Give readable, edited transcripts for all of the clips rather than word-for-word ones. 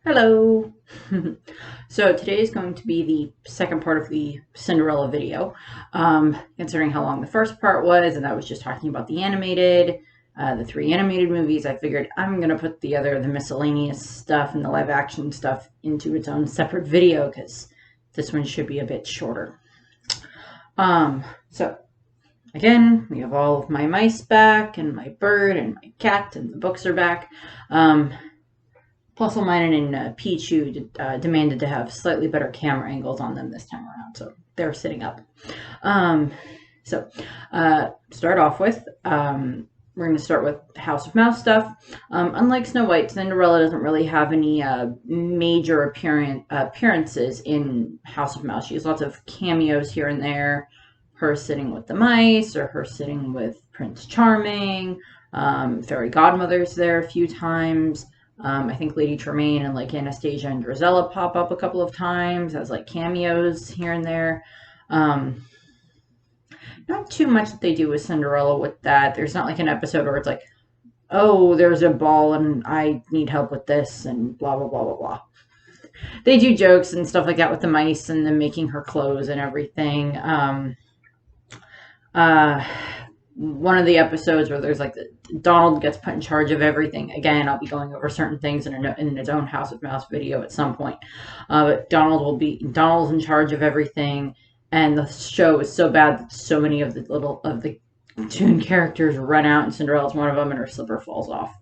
Hello! So today is going to be the second part of the Cinderella video, considering how long the first part was, and that was just talking about the three animated movies. I figured I'm going to put the miscellaneous stuff and the live action stuff into its own separate video, because this one should be a bit shorter. So again, we have all of my mice back, and my bird, and my cat, and the books are back. Plus, Alminen and Pichu demanded to have slightly better camera angles on them this time around, so they're sitting up. Start off with, we're going to start with House of Mouse stuff. Unlike Snow White, Cinderella doesn't really have any major appearances in House of Mouse. She has lots of cameos here and there. Her sitting with the mice, or her sitting with Prince Charming. Fairy Godmother's there a few times. I think Lady Tremaine and like Anastasia and Drizella pop up a couple of times as like cameos here and there. Not too much that they do with Cinderella with that. There's not like an episode where it's like, oh, there's a ball and I need help with this and blah, blah, blah, blah, blah. They do jokes and stuff like that with the mice and them making her clothes and everything. One of the episodes where there's like Donald gets put in charge of everything. Again, I'll be going over certain things in its own House of Mouse video at some point. But Donald's in charge of everything, and the show is so bad that so many of the toon characters run out, and Cinderella's one of them, and her slipper falls off.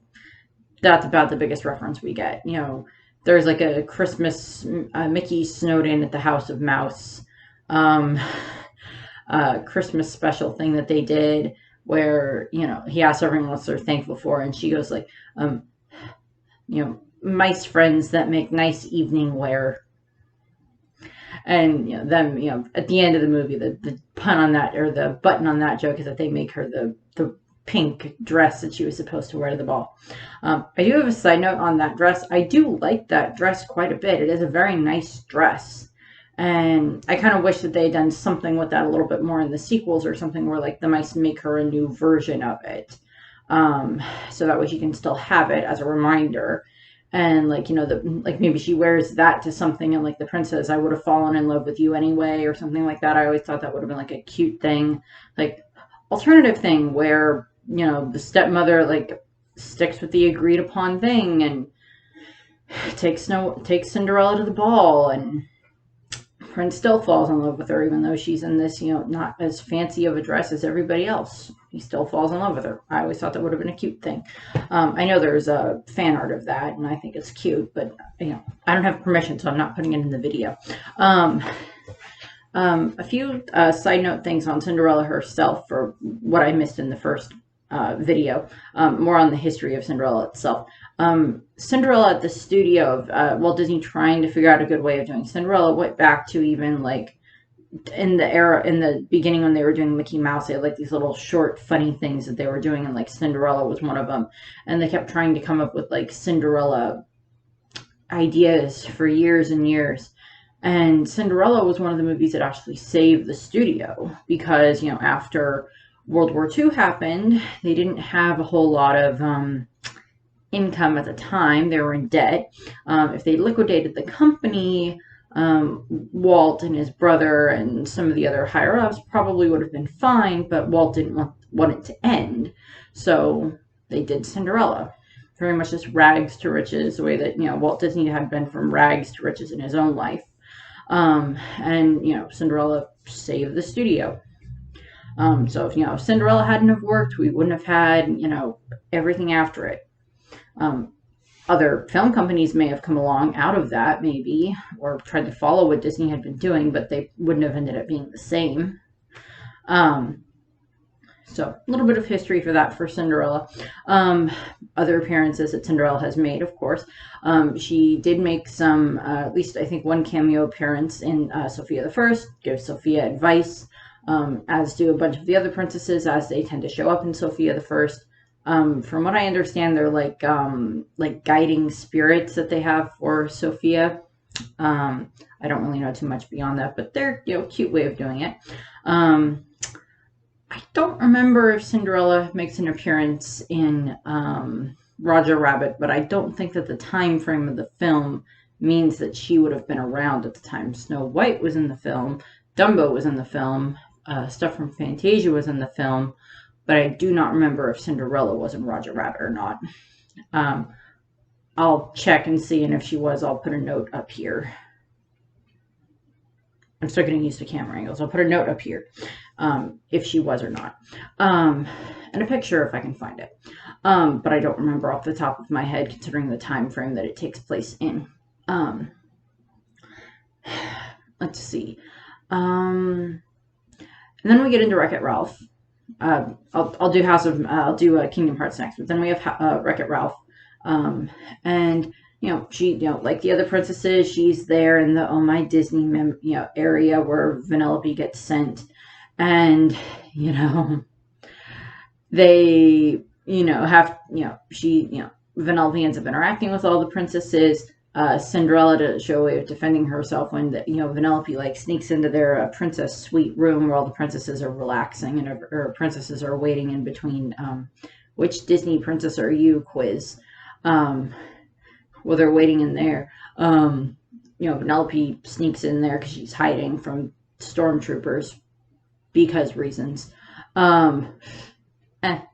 That's about the biggest reference we get. You know, there's like a Christmas Mickey snowed in at the House of Mouse Christmas special thing that they did, where, you know, he asks everyone what they're thankful for, and she goes like, mice friends that make nice evening wear. And, at the end of the movie, the pun on that, or the button on that joke, is that they make her the pink dress that she was supposed to wear to the ball. I do have a side note on that dress. I do like that dress quite a bit. It is a very nice dress. And I kind of wish that they had done something with that a little bit more in the sequels, or something where like the mice make her a new version of it. So that way she can still have it as a reminder. And like, like maybe she wears that to something, and like the princess, I would have fallen in love with you anyway, or something like that. I always thought that would have been like a cute thing, like alternative thing where, the stepmother like sticks with the agreed upon thing and takes Cinderella to the ball, and Prince still falls in love with her, even though she's in this, not as fancy of a dress as everybody else. He still falls in love with her. I always thought that would have been a cute thing. I know there's a fan art of that, and I think it's cute, but, I don't have permission, so I'm not putting it in the video. A few side note things on Cinderella herself, for what I missed in the first video, more on the history of Cinderella itself. Cinderella at the studio of Walt Disney trying to figure out a good way of doing Cinderella went back to even like in the beginning when they were doing Mickey Mouse. They had like these little short funny things that they were doing, and like Cinderella was one of them, and they kept trying to come up with like Cinderella ideas for years and years. And Cinderella was one of the movies that actually saved the studio, because after World War II happened, they didn't have a whole lot of income at the time. They were in debt. If they liquidated the company, Walt and his brother and some of the other higher-ups probably would have been fine, but Walt didn't want it to end. So they did Cinderella. Very much just rags to riches, the way that, Walt Disney had been from rags to riches in his own life. And, Cinderella saved the studio. So if, Cinderella hadn't have worked, we wouldn't have had, everything after it. Other film companies may have come along out of that, maybe, or tried to follow what Disney had been doing, but they wouldn't have ended up being the same. So a little bit of history for that for Cinderella. Other appearances that Cinderella has made, of course. She did make some, at least I think one cameo appearance in Sophia the First, gives Sophia advice, as do a bunch of the other princesses, as they tend to show up in Sophia the First. From what I understand, they're like guiding spirits that they have for Sophia. I don't really know too much beyond that, but they're, cute way of doing it. I don't remember if Cinderella makes an appearance in Roger Rabbit, but I don't think that the time frame of the film means that she would have been around at the time. Snow White was in the film, Dumbo was in the film, stuff from Fantasia was in the film, but I do not remember if Cinderella was in Roger Rabbit or not. I'll check and see, and if she was, I'll put a note up here. I'm still getting used to camera angles. I'll put a note up here if she was or not. And a picture if I can find it. But I don't remember off the top of my head, considering the time frame that it takes place in. Let's see. And then we get into Wreck-It Ralph. I'll do Kingdom Hearts next, but then we have Wreck-It Ralph. And she, like the other princesses, she's there in the Oh My Disney, area where Vanellope gets sent, and they, Vanellope ends up interacting with all the princesses. Cinderella, to show a way of defending herself when Vanellope sneaks into their princess suite room where all the princesses are relaxing and her princesses are waiting in between which Disney princess are you quiz. Well, they're waiting in there. Vanellope sneaks in there because she's hiding from stormtroopers because reasons.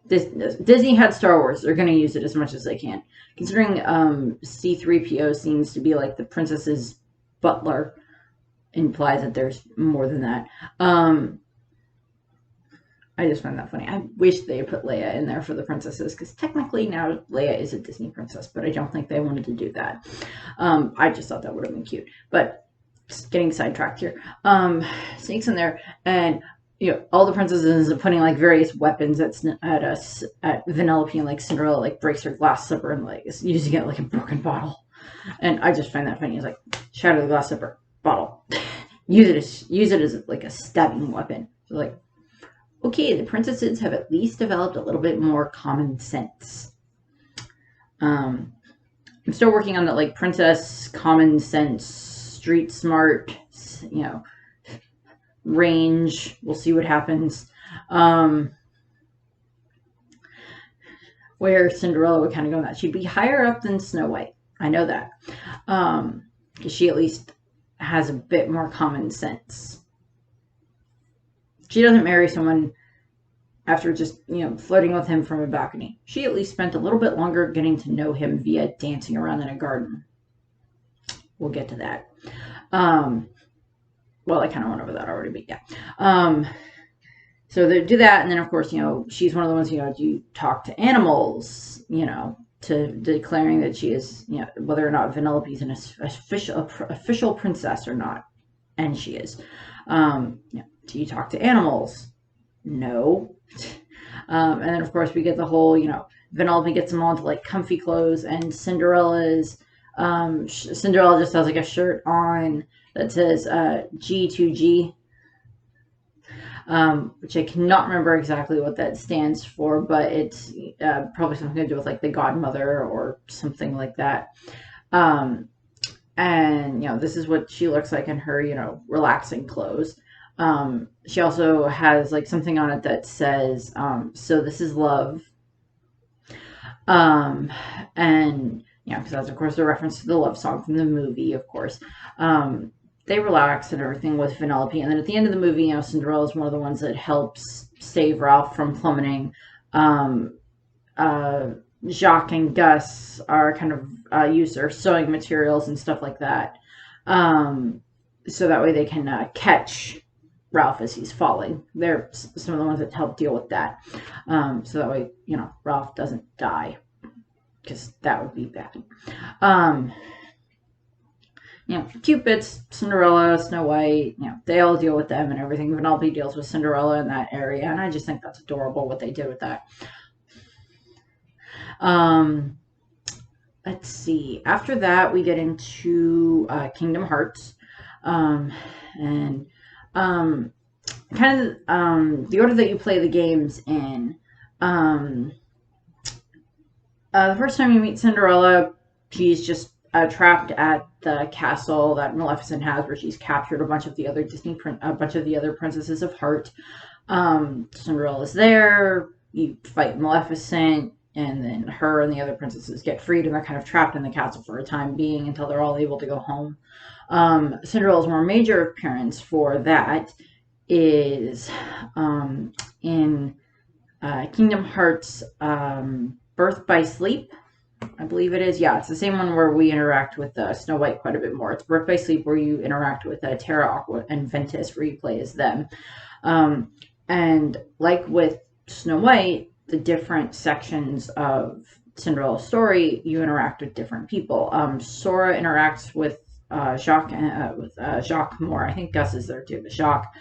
Disney had Star Wars. They're going to use it as much as they can. Considering C-3PO seems to be like the princess's butler, implies that there's more than that. I just find that funny. I wish they put Leia in there for the princesses, because technically now Leia is a Disney princess, but I don't think they wanted to do that. I just thought that would have been cute. But just getting sidetracked here. Sneaks in there, and all the princesses are putting various weapons at Vanellope, and Cinderella breaks her glass slipper and is using it like a broken bottle. And I just find that funny. It's like, shatter the glass slipper, bottle. use it as like a stabbing weapon. So okay, the princesses have at least developed a little bit more common sense. I'm still working on that princess common sense, street smart, range. We'll see what happens. Where Cinderella would kind of go on that. She'd be higher up than Snow White. I know that. Because she at least has a bit more common sense. She doesn't marry someone after just, flirting with him from a balcony. She at least spent a little bit longer getting to know him via dancing around in a garden. We'll get to that. Well, I kind of went over that already, but yeah. So they do that, and then, of course, she's one of the ones, do you talk to animals, to declaring that she is, whether or not Vanellope's an official princess or not. And she is. Do you talk to animals? No. And then, of course, we get the whole, Vanellope gets them all into comfy clothes, and Cinderella just has a shirt on that says G2G, which I cannot remember exactly what that stands for, but it's probably something to do with the Godmother or something like that. And this is what she looks like in her relaxing clothes. She also has something on it that says so this is love, and because that's of course a reference to the love song from the movie, of course. They relax and everything with Vanellope, and then at the end of the movie, Cinderella is one of the ones that helps save Ralph from plummeting. Jacques and Gus are kind of use their sewing materials and stuff like that, so that way they can catch Ralph as he's falling. They're some of the ones that help deal with that, so that way Ralph doesn't die, because that would be bad. Cute bits, Cinderella, Snow White, they all deal with them and everything. Vanellope deals with Cinderella in that area, and I just think that's adorable what they did with that. Let's see. After that, we get into Kingdom Hearts, and kind of the order that you play the games in. The first time you meet Cinderella, she's just trapped at the castle that Maleficent has, where she's captured a bunch of the other princesses of Heart. Cinderella's there. You fight Maleficent. and then her and the other princesses get freed, and they're kind of trapped in the castle for a time being until they're all able to go home. Cinderella's more major appearance for that is in Kingdom Hearts Birth by Sleep, I believe it is. Yeah, it's the same one where we interact with Snow White quite a bit more. It's Birth by Sleep where you interact with Terra, Aqua, and Ventus, where you play as them. And like with Snow White, the different sections of Cinderella's story, you interact with different people. Sora interacts with Jacques more. I think Gus is there too, but Jacques.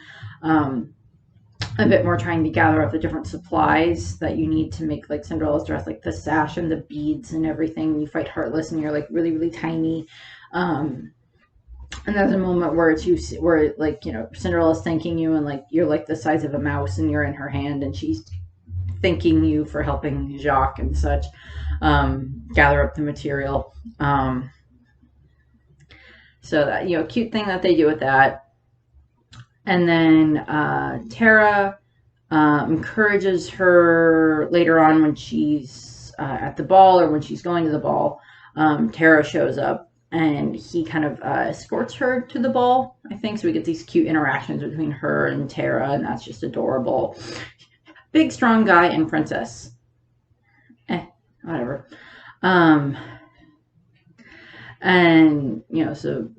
A bit more trying to gather up the different supplies that you need to make like Cinderella's dress, like the sash and the beads and everything. You fight Heartless and you're like really, really tiny. And there's a moment where where like, you know, Cinderella's thanking you and like you're like the size of a mouse and you're in her hand and she's thanking you for helping Jacques and such gather up the material. So that, you know, cute thing that they do with that. And then Terra encourages her later on when she's at the ball or when she's going to the ball. Terra shows up and he kind of escorts her to the ball, I think. So we get these cute interactions between her and Terra, and that's just adorable. Big, strong guy and princess. Whatever. And, you know, so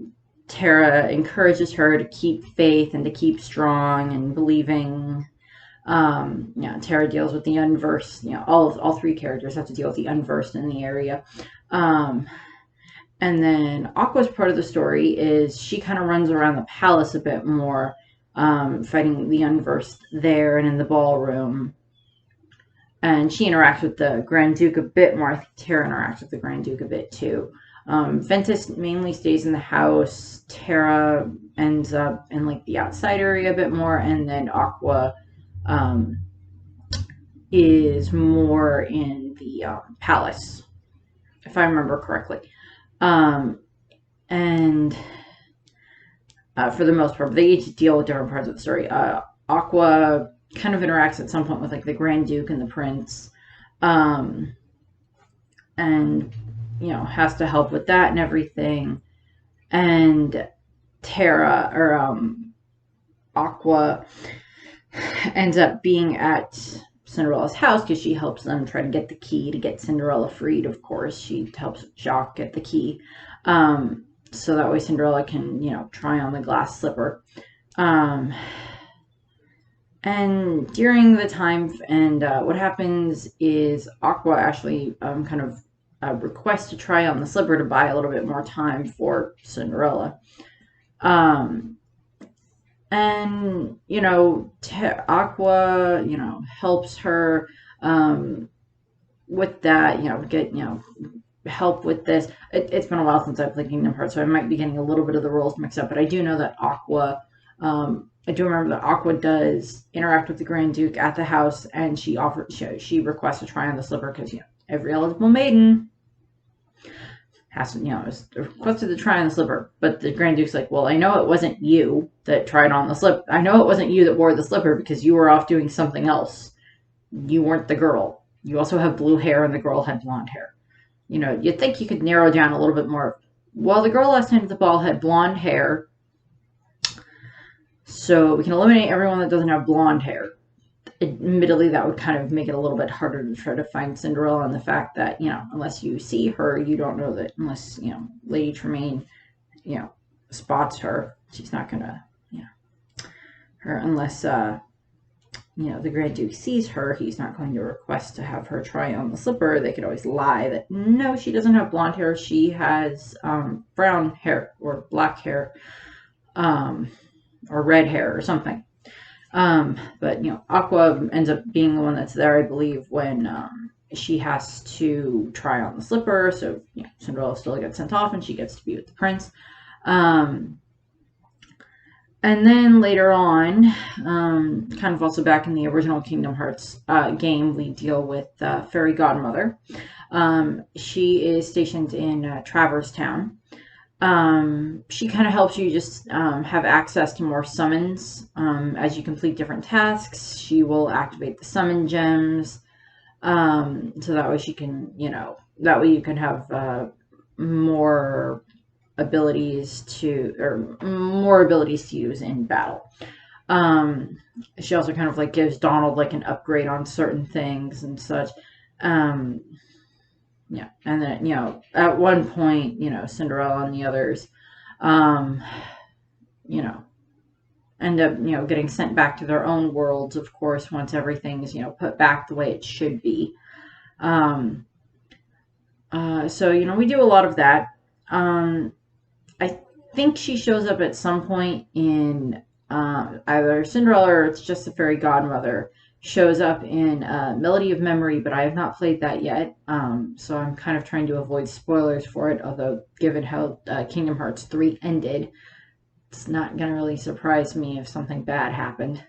Terra encourages her to keep faith and to keep strong and believing. You know, Terra deals with the unversed. You know, all three characters have to deal with the unversed in the area. And then Aqua's part of the story is she kind of runs around the palace a bit more, fighting the unversed there and in the ballroom. And she interacts with the Grand Duke a bit more. I think Terra interacts with the Grand Duke a bit too. Ventus mainly stays in the house. Terra ends up in like the outside area a bit more, and then Aqua is more in the palace, if I remember correctly. And for the most part, they each deal with different parts of the story. Aqua kind of interacts at some point with like the Grand Duke and the Prince, and you know, has to help with that and everything. And Terra, or Aqua, ends up being at Cinderella's house because she helps them try to get the key to get Cinderella freed, of course. She helps Jacques get the key. So that way Cinderella can, you know, try on the glass slipper. And during the time, and what happens is Aqua actually kind of request to try on the slipper to buy a little bit more time for Cinderella. And, you know, Aqua, you know, helps her with that, you know, get, you know, help with this. It's been a while since I've played Kingdom Hearts, so I might be getting a little bit of the roles mixed up, but I do know that Aqua, I do remember that Aqua does interact with the Grand Duke at the house, and she requests to try on the slipper because, you know, every eligible maiden has to, you know, is requested to try on the slipper. But the Grand Duke's like, well, I know it wasn't you that tried on the slipper. I know it wasn't you that wore the slipper because you were off doing something else. You weren't the girl. You also have blue hair and the girl had blonde hair. You know, you'd think you could narrow down a little bit more. Well, the girl last time at the ball had blonde hair, so we can eliminate everyone that doesn't have blonde hair. Admittedly, that would kind of make it a little bit harder to try to find Cinderella, and the fact that, you know, unless you see her, you don't know that, unless, you know, Lady Tremaine, you know, spots her, she's not gonna, you know, her, unless, you know, the Grand Duke sees her, he's not going to request to have her try on the slipper. They could always lie that, no, she doesn't have blonde hair, she has brown hair, or black hair, or red hair, or something. But, you know, Aqua ends up being the one that's there, I believe, when she has to try on the slipper. So, you know, Cinderella still gets sent off and she gets to be with the prince. And then later on, kind of also back in the original Kingdom Hearts game, we deal with Fairy Godmother. She is stationed in Traverse Town. She kind of helps you just have access to more summons as you complete different tasks. She will activate the summon gems. So that way she can, that way you can have more abilities more abilities to use in battle. She also kind of like gives Donald like an upgrade on certain things and such. Yeah, and then at one point, Cinderella and the others, um, you know, end up getting sent back to their own worlds. Of course, once everything's put back the way it should be. Um, so we do a lot of that. I think she shows up at some point in either Cinderella or it's just the fairy godmother shows up in Melody of Memory, but I have not played that yet. So I'm kind of trying to avoid spoilers for it, although given how Kingdom Hearts 3 ended, it's not going to really surprise me if something bad happened.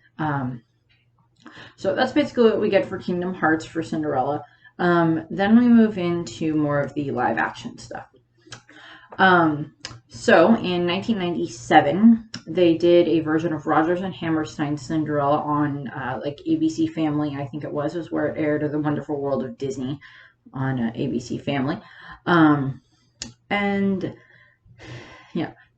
So that's basically what we get for Kingdom Hearts for Cinderella. Then we move into more of the live action stuff. So in 1997, they did a version of Rodgers and Hammerstein's Cinderella on like ABC Family, I think it was where it aired, or The Wonderful World of Disney on ABC Family. And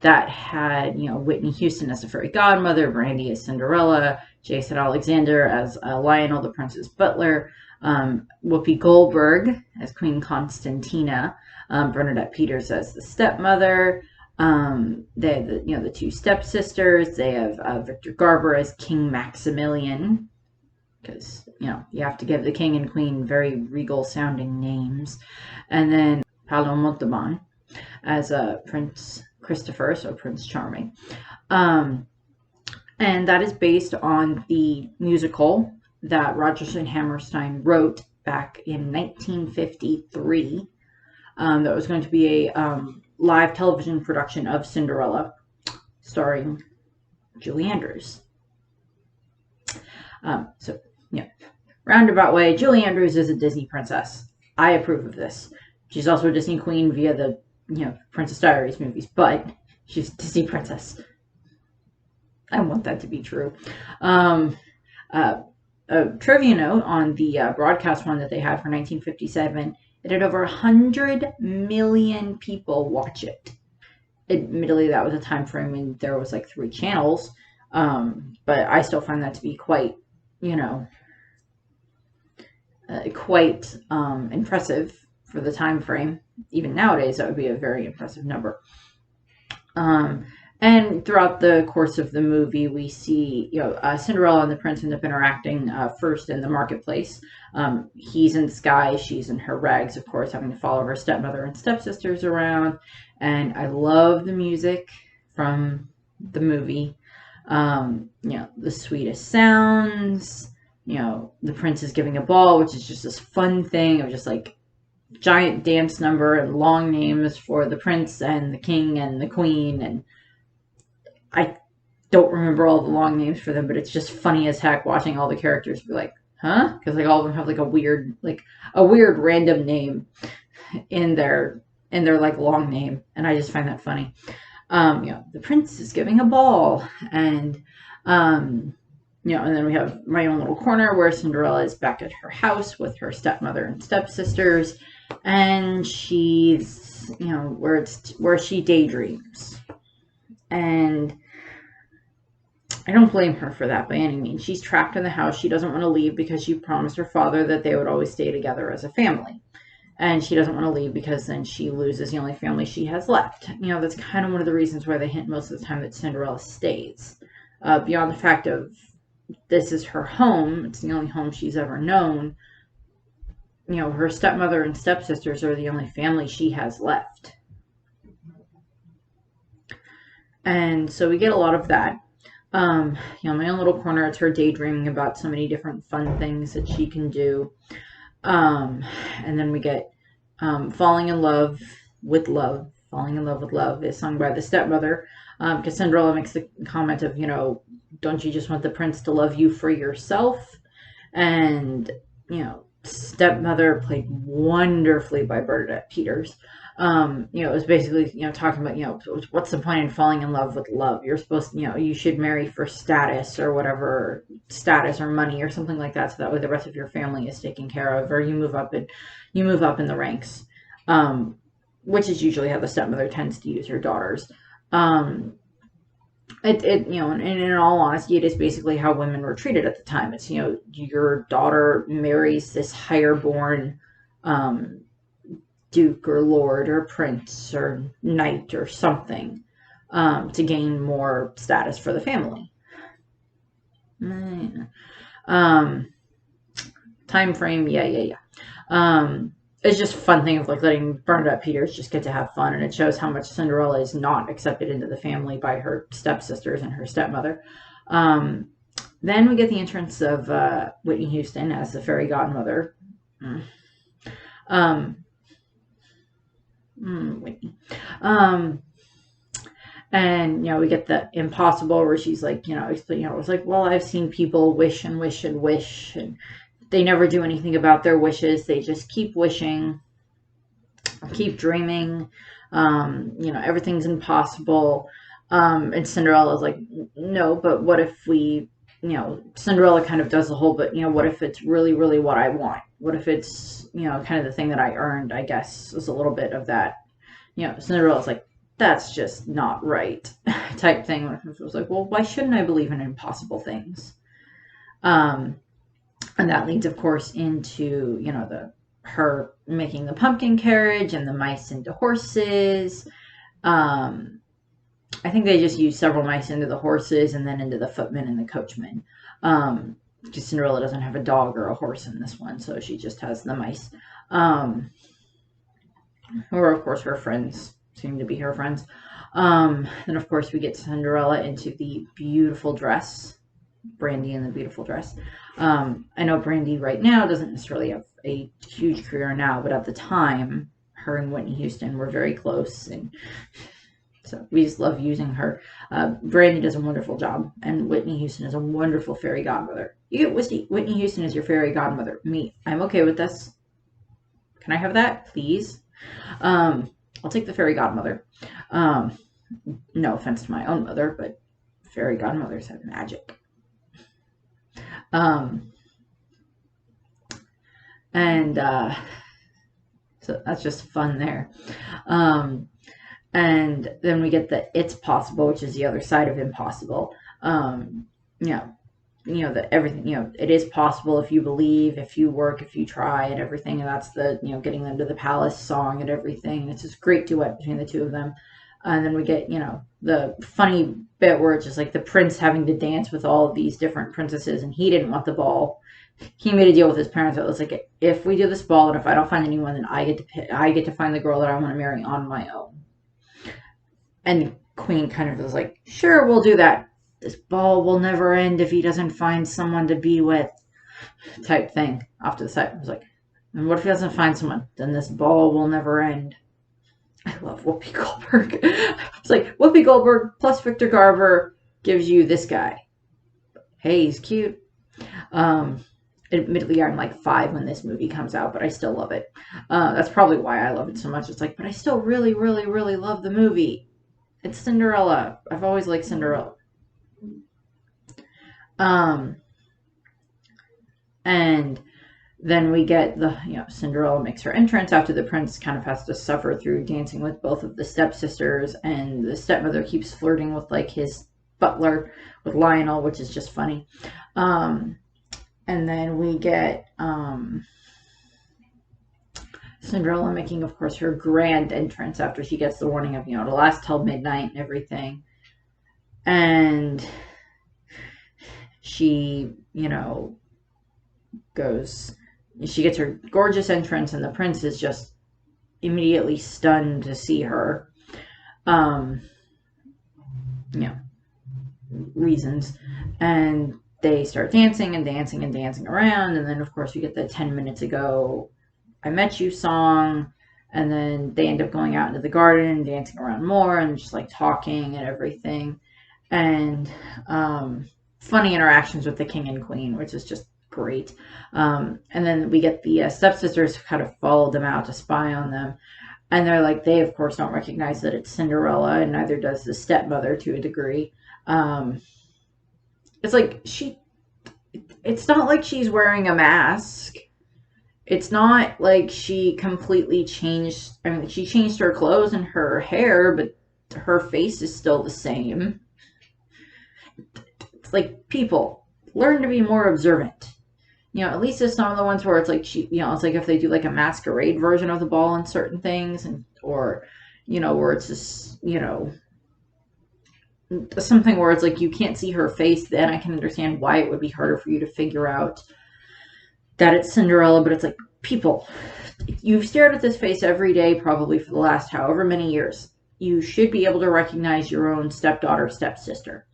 that had Whitney Houston as the fairy godmother, Brandy as Cinderella, Jason Alexander as Lionel the Prince's butler, Whoopi Goldberg as Queen Constantina, Bernadette Peters as the stepmother. They have the two stepsisters. They have Victor Garber as King Maximilian, because you have to give the king and queen very regal sounding names, and then Paolo Montalban as Prince Christopher, so Prince Charming. And that is based on the musical that Rodgers and Hammerstein wrote back in 1953. That was going to be a live television production of Cinderella, starring Julie Andrews. Roundabout way, Julie Andrews is a Disney princess. I approve of this. She's also a Disney queen via the Princess Diaries movies, but she's a Disney princess. I want that to be true. A trivia note on the broadcast one that they had for 1957, it had over 100 million people watch it. Admittedly, that was a time frame when there was like 3 channels, but I still find that to be quite, quite impressive for the time frame. Even nowadays, that would be a very impressive number. And throughout the course of the movie, we see, Cinderella and the prince end up interacting first in the marketplace. He's in disguise, she's in her rags, of course, having to follow her stepmother and stepsisters around. And I love the music from the movie. The sweetest sounds. The prince is giving a ball, which is just this fun thing of just like giant dance number and long names for the prince and the king and the queen, and I don't remember all the long names for them, but it's just funny as heck watching all the characters be like, huh? Because like all of them have like a weird random name in their like long name, and I just find that funny. The prince is giving a ball, and and then we have My Own Little Corner where Cinderella is back at her house with her stepmother and stepsisters, and she's where she daydreams. And I don't blame her for that by any means. She's trapped in the house. She doesn't want to leave because she promised her father that they would always stay together as a family. And she doesn't want to leave because then she loses the only family she has left. That's kind of one of the reasons why they hint most of the time that Cinderella stays. Beyond the fact of this is her home, it's the only home she's ever known. Her stepmother and stepsisters are the only family she has left. And so we get a lot of that. My Own Little Corner, it's her daydreaming about so many different fun things that she can do. And then we get Falling in Love with Love. Falling in Love with Love is sung by the stepmother. Because Cinderella makes the comment of, don't you just want the prince to love you for yourself? And, Stepmother, played wonderfully by Bernadette Peters. You know, it was basically, you know, talking about, you know, what's the point in falling in love with love? You're supposed to, you know, you should marry for status or whatever, status or money or something like that, so that way the rest of your family is taken care of, or you move up in the ranks. Which is usually how the stepmother tends to use her daughters. You know, and in all honesty, it is basically how women were treated at the time. It's, you know, your daughter marries this higher born duke or lord or prince or knight or something to gain more status for the family. Time frame, yeah. It's just a fun thing of like letting Bernadette Peters just get to have fun, and it shows how much Cinderella is not accepted into the family by her stepsisters and her stepmother. Then we get the entrance of Whitney Houston as the fairy godmother. Whitney. And, you know, we get the impossible where she's like, you know, it's like, well, I've seen people wish and wish and wish, and they never do anything about their wishes. They just keep wishing, keep dreaming. You know, everything's impossible. And Cinderella's like, no, but what if we, you know, Cinderella kind of does the whole, but, you know, what if it's really, really what I want? What if it's, you know, kind of the thing that I earned, I guess, is a little bit of that. You know, Cinderella's like, that's just not right type thing. It was like, well, why shouldn't I believe in impossible things? And that leads, of course, into, you know, her making the pumpkin carriage and the mice into horses. I think they just use several mice into the horses and then into the footmen and the coachmen. Because Cinderella doesn't have a dog or a horse in this one, so she just has the mice. Or, of course, her friends seem to be her friends. Then, of course, we get Cinderella into the beautiful dress. Brandy in the beautiful dress. I know Brandy right now doesn't necessarily have a huge career now, but at the time, her and Whitney Houston were very close, and so we just love using her. Brandy does a wonderful job, and Whitney Houston is a wonderful fairy godmother. You get Whitney Houston as your fairy godmother. Me, I'm okay with this. Can I have that, please? I'll take the fairy godmother. No offense to my own mother, but fairy godmothers have magic. So that's just fun there. And then we get the It's Possible, which is the other side of impossible. That everything, it is possible if you believe, if you work, if you try, and everything. And that's the, getting them to the palace song and everything. And it's this great duet between the two of them. And then we get, the funny bit where it's just like the prince having to dance with all of these different princesses, and he didn't want the ball. He made a deal with his parents. It was like, if we do this ball, and if I don't find anyone, then I get to find the girl that I want to marry on my own. And Queen kind of was like, sure, we'll do that. This ball will never end if he doesn't find someone to be with, type thing. Off to the side, I was like, and what if he doesn't find someone? Then this ball will never end. I love Whoopi Goldberg. It's like, Whoopi Goldberg plus Victor Garber gives you this guy. Hey, he's cute. Admittedly, I'm like 5 when this movie comes out, but I still love it. That's probably why I love it so much. It's like, but I still really, really, really love the movie. It's Cinderella. I've always liked Cinderella. And then we get Cinderella makes her entrance after the prince kind of has to suffer through dancing with both of the stepsisters, and the stepmother keeps flirting with like his butler, with Lionel, which is just funny. And then we get Cinderella making, of course, her grand entrance after she gets the warning of, to last till midnight and everything. And she, she gets her gorgeous entrance, and the prince is just immediately stunned to see her. Reasons. And they start dancing and dancing and dancing around, and then, of course, we get the 10 minutes ago I Met You song, and then they end up going out into the garden and dancing around more and just like talking and everything. And funny interactions with the king and queen, which is just great. And then we get the stepsisters who kind of follow them out to spy on them. And they're like, they of course don't recognize that it's Cinderella, and neither does the stepmother to a degree. It's like it's not like she's wearing a mask. It's not like she completely changed. I mean, she changed her clothes and her hair, but her face is still the same. It's like, people, learn to be more observant. You know, at least it's some of the ones where it's like it's like if they do like a masquerade version of the ball and certain things, and or where it's just something where it's like you can't see her face, then I can understand why it would be harder for you to figure out that it's Cinderella. But it's like, people, you've stared at this face every day probably for the last however many years. You should be able to recognize your own stepdaughter, stepsister.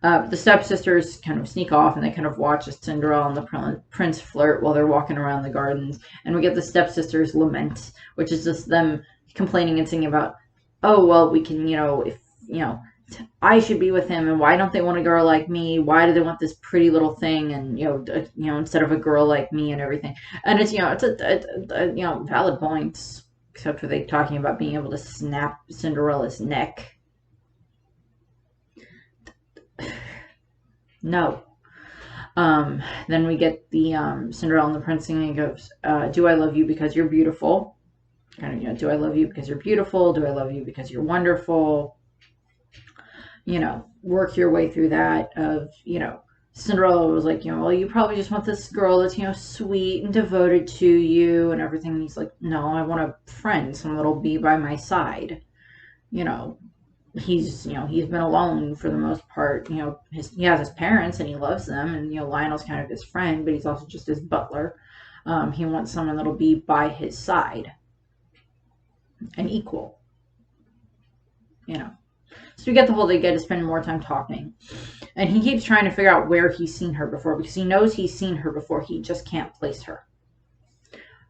The stepsisters kind of sneak off, and they kind of watch as Cinderella and the prince flirt while they're walking around the gardens. And we get the stepsisters' lament, which is just them complaining and singing about, oh, well, we can, if, I should be with him, and why don't they want a girl like me? Why do they want this pretty little thing, and, instead of a girl like me and everything? And it's, it's a valid point, except for they talking about being able to snap Cinderella's neck. No. Then we get the Cinderella and the prince singing. It goes, do I love you because you're beautiful? Kind of, do I love you because you're beautiful? Do I love you because you're wonderful? Work your way through that of, Cinderella was like, well, you probably just want this girl that's, sweet and devoted to you and everything. And he's like, no, I want a friend, someone that'll be by my side. He's been alone for the most part. He has his parents and he loves them, and Lionel's kind of his friend, but he's also just his butler. He wants someone that'll be by his side, an equal. So we get the whole, they get to spend more time talking, and he keeps trying to figure out where he's seen her before, because he knows he's seen her before, he just can't place her.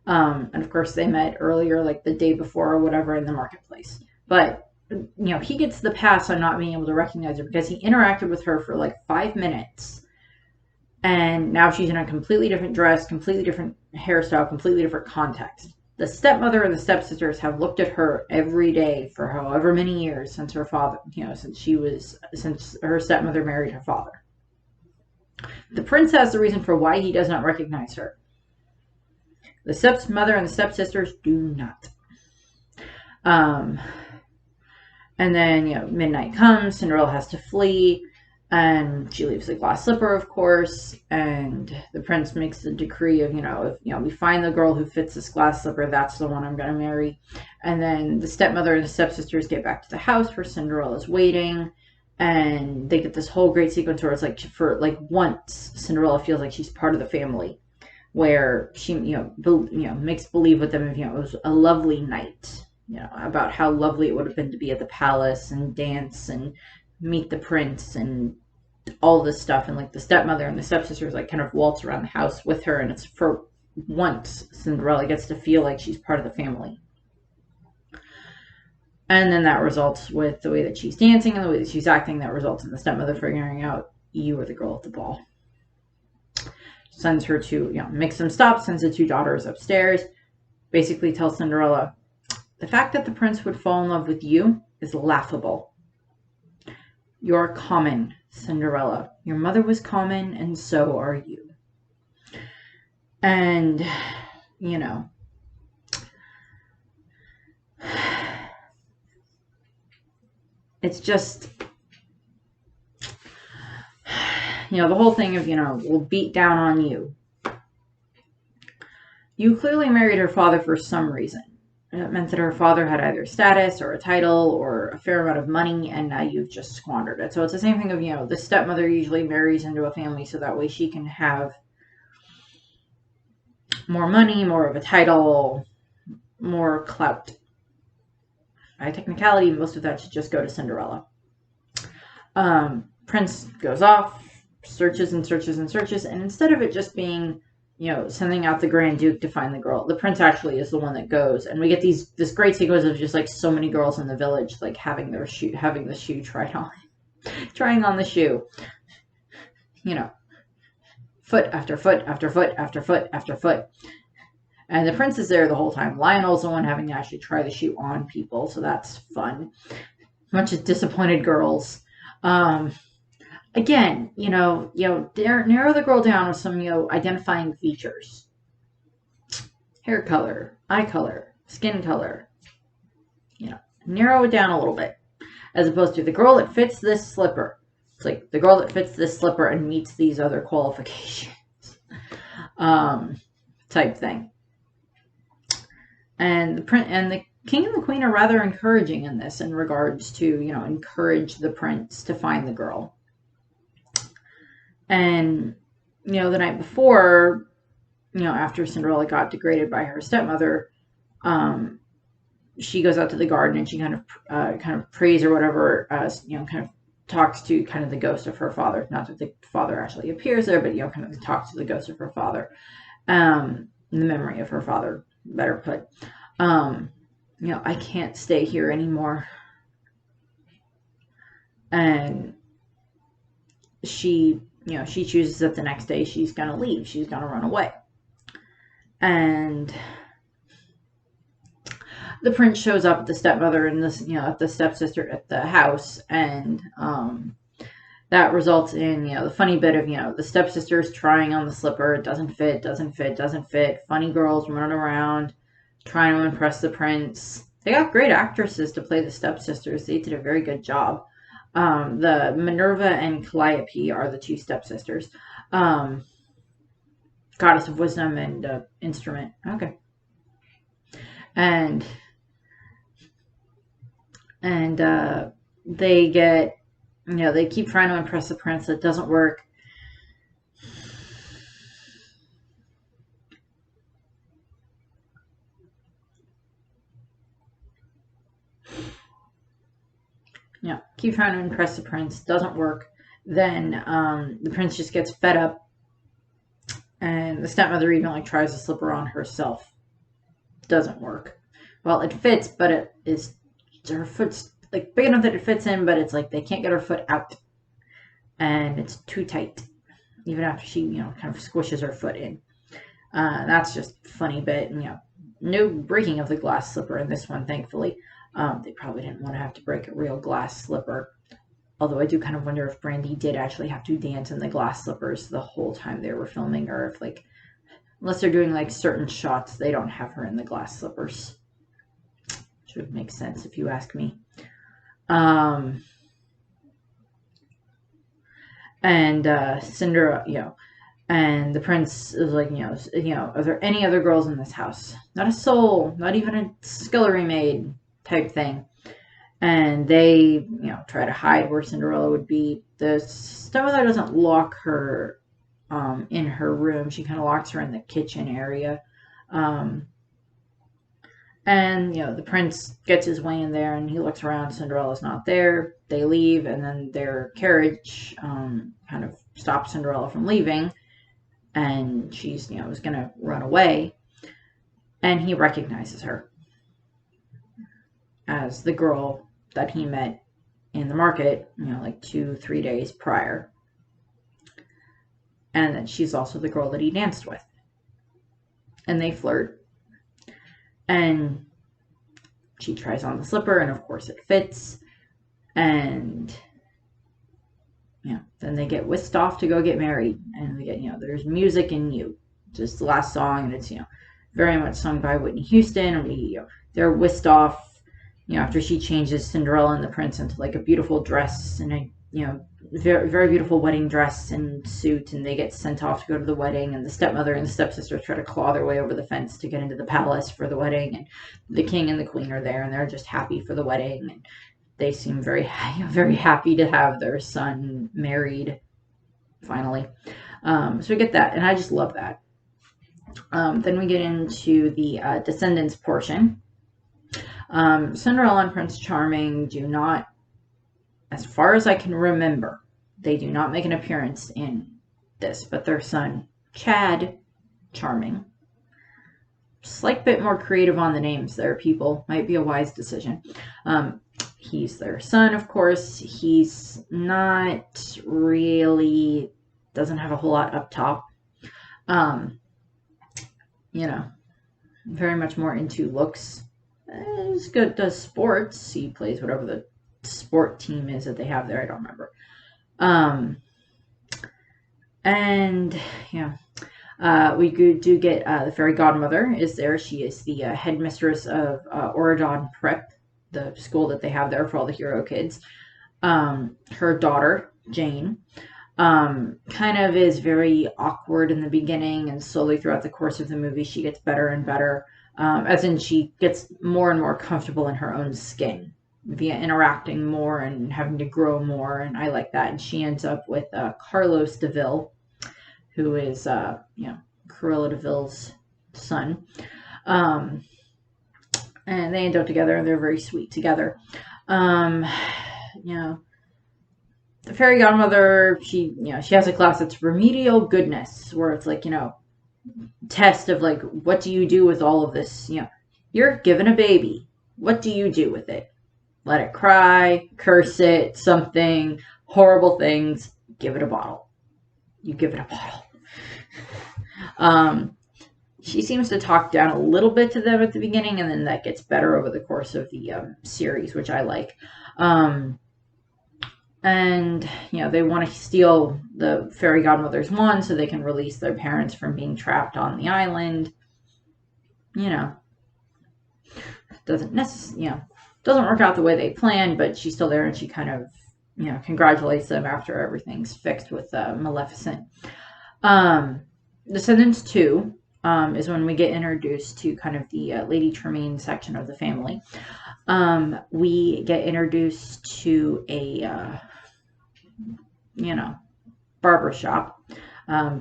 And of course they met earlier, like the day before or whatever, in the marketplace. But he gets the pass on not being able to recognize her because he interacted with her for like 5 minutes. And now she's in a completely different dress, completely different hairstyle, completely different context. The stepmother and the stepsisters have looked at her every day for however many years since her father, since her stepmother married her father. The prince has the reason for why he does not recognize her. The stepmother and the stepsisters do not. And then, midnight comes, Cinderella has to flee, and she leaves the glass slipper, of course, and the prince makes the decree of, if we find the girl who fits this glass slipper, that's the one I'm going to marry. And then the stepmother and the stepsisters get back to the house where Cinderella's waiting, and they get this whole great sequence where it's like, for like once, Cinderella feels like she's part of the family, where she, makes believe with them, it was a lovely night. About how lovely it would have been to be at the palace and dance and meet the prince and all this stuff. And like the stepmother and the stepsisters like kind of waltz around the house with her. And it's for once Cinderella gets to feel like she's part of the family. And then that results with the way that she's dancing and the way that she's acting. That results in the stepmother figuring out, you are the girl at the ball. Sends her to, makes them stop, sends the two daughters upstairs. Basically tells Cinderella, the fact that the prince would fall in love with you is laughable. You're common, Cinderella. Your mother was common, and so are you. And, it's just, the whole thing of, we'll beat down on you. You clearly married her father for some reason. It meant that her father had either status or a title or a fair amount of money, and now you've just squandered it. So it's the same thing of, the stepmother usually marries into a family so that way she can have more money, more of a title, more clout. By technicality, most of that should just go to Cinderella. Prince goes off, searches and searches and searches, and instead of it just being sending out the Grand Duke to find the girl, the prince actually is the one that goes, and we get this great sequence of just like so many girls in the village like having the shoe tried on, trying on the shoe. foot after foot after foot after foot after foot. And the prince is there the whole time. Lionel's the one having to actually try the shoe on people, so that's fun. Bunch of disappointed girls. Again, narrow the girl down with some, identifying features. Hair color, eye color, skin color. Narrow it down a little bit. As opposed to the girl that fits this slipper. It's like the girl that fits this slipper and meets these other qualifications. Type thing. And the king and the queen are rather encouraging in this in regards to, encourage the prince to find the girl. And, the night before, after Cinderella got degraded by her stepmother, she goes out to the garden and she kind of prays or whatever, kind of talks to kind of the ghost of her father. Not that the father actually appears there, but, kind of talks to the ghost of her father. The memory of her father, better put. I can't stay here anymore. And she chooses that the next day she's going to leave. She's going to run away. And the prince shows up at the stepmother and at the stepsister at the house, and that results in the funny bit of the stepsisters trying on the slipper. It doesn't fit, doesn't fit, doesn't fit. Funny girls running around trying to impress the prince. They got great actresses to play the stepsisters. They did a very good job. The Minerva and Calliope are the two stepsisters. Goddess of wisdom and instrument. Okay. And they get, they keep trying to impress the prince. It doesn't work. Keep trying to impress the prince. Doesn't work. Then the prince just gets fed up. And the stepmother even tries to slip her on herself. Doesn't work. Well, it fits, but her foot's big enough that it fits in, but it's they can't get her foot out. And it's too tight. Even after she, kind of squishes her foot in. That's just a funny bit. No breaking of the glass slipper in this one, thankfully. They probably didn't want to have to break a real glass slipper. Although I do kind of wonder if Brandy did actually have to dance in the glass slippers the whole time they were filming, or if unless they're doing certain shots, they don't have her in the glass slippers. Which would make sense if you ask me. And Cinderella, and the prince is are there any other girls in this house? Not a soul, not even a scullery maid type thing. And they, try to hide where Cinderella would be. The stepmother doesn't lock her in her room. She kind of locks her in the kitchen area. And, the prince gets his way in there and he looks around. Cinderella's not there. They leave, and then their carriage kind of stops Cinderella from leaving. And she's, was going to run away. And he recognizes her as the girl that he met in the market, 2-3 days prior. And that she's also the girl that he danced with. And they flirt. And she tries on the slipper, and of course it fits. And then they get whisked off to go get married. And we get, there's music in You. Just the last song, and it's, very much sung by Whitney Houston. And they're whisked off, after she changes Cinderella and the prince into a beautiful dress and a, very, very beautiful wedding dress and suit, and they get sent off to go to the wedding, and the stepmother and the stepsister try to claw their way over the fence to get into the palace for the wedding, and the king and the queen are there, and they're just happy for the wedding, and they seem very, very happy to have their son married, finally. So we get that, and I just love that. Then we get into the descendants portion. Cinderella and Prince Charming do not, as far as I can remember, they do not make an appearance in this, but their son, Chad Charming, slight bit more creative on the names there, people. Might be a wise decision. He's their son, of course. He's not really, doesn't have a whole lot up top. Um, you know, very much more into looks. He's good, does sports. He plays whatever the sport team is that they have there. I don't remember. And yeah, we do get the fairy godmother is there. She is the headmistress of Oradon Prep, the school that they have there for all the hero kids. Her daughter, Jane, kind of is very awkward in the beginning, and slowly throughout the course of the movie, she gets better and better. As in, she gets more and more comfortable in her own skin via interacting more and having to grow more, and I like that. And she ends up with Carlos DeVille, who is, Cruella DeVille's son. And they end up together, and they're very sweet together. The fairy godmother, she has a class that's remedial goodness, where it's like, test of like, what do you do with all of this? You're given a baby. What do you do with it? Let it cry, curse it, something, horrible things, give it a bottle. You give it a bottle. She seems to talk down a little bit to them at the beginning, and then that gets better over the course of the series, which I like. And they want to steal the fairy godmother's wand so they can release their parents from being trapped on the island. Doesn't work out the way they planned, but she's still there, and she kind of congratulates them after everything's fixed with Maleficent. Descendants 2 is when we get introduced to kind of the Lady Tremaine section of the family. We get introduced to a barber shop,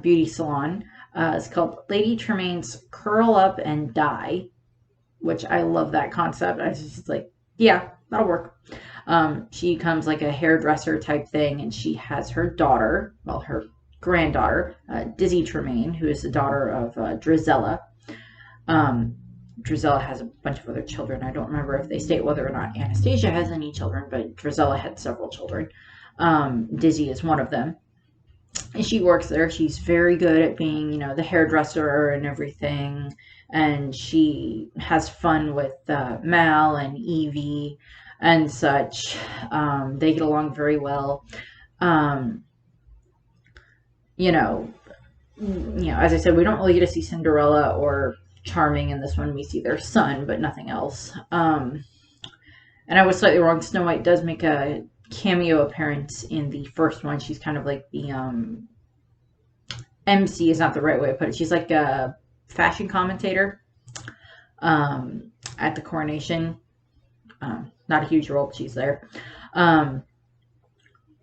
beauty salon. It's called Lady Tremaine's Curl Up and Dye, which I love that concept. I was just like, yeah, that'll work. She comes like a hairdresser type thing, and she has her daughter, well, her granddaughter, Dizzy Tremaine, who is the daughter of Drizella. Drizella has a bunch of other children. I don't remember if they state whether or not Anastasia has any children, but Drizella had several children. Dizzy is one of them. And she works there. She's very good at being, the hairdresser and everything. And she has fun with Mal and Evie and such. They get along very well. As I said, we don't really get to see Cinderella or Charming in this one. We see their son, but nothing else. And I was slightly wrong. Snow White does make a cameo appearance in the first one. She's kind of like the MC is not the right way to put it. She's like a fashion commentator at the coronation. Not a huge role, but she's there.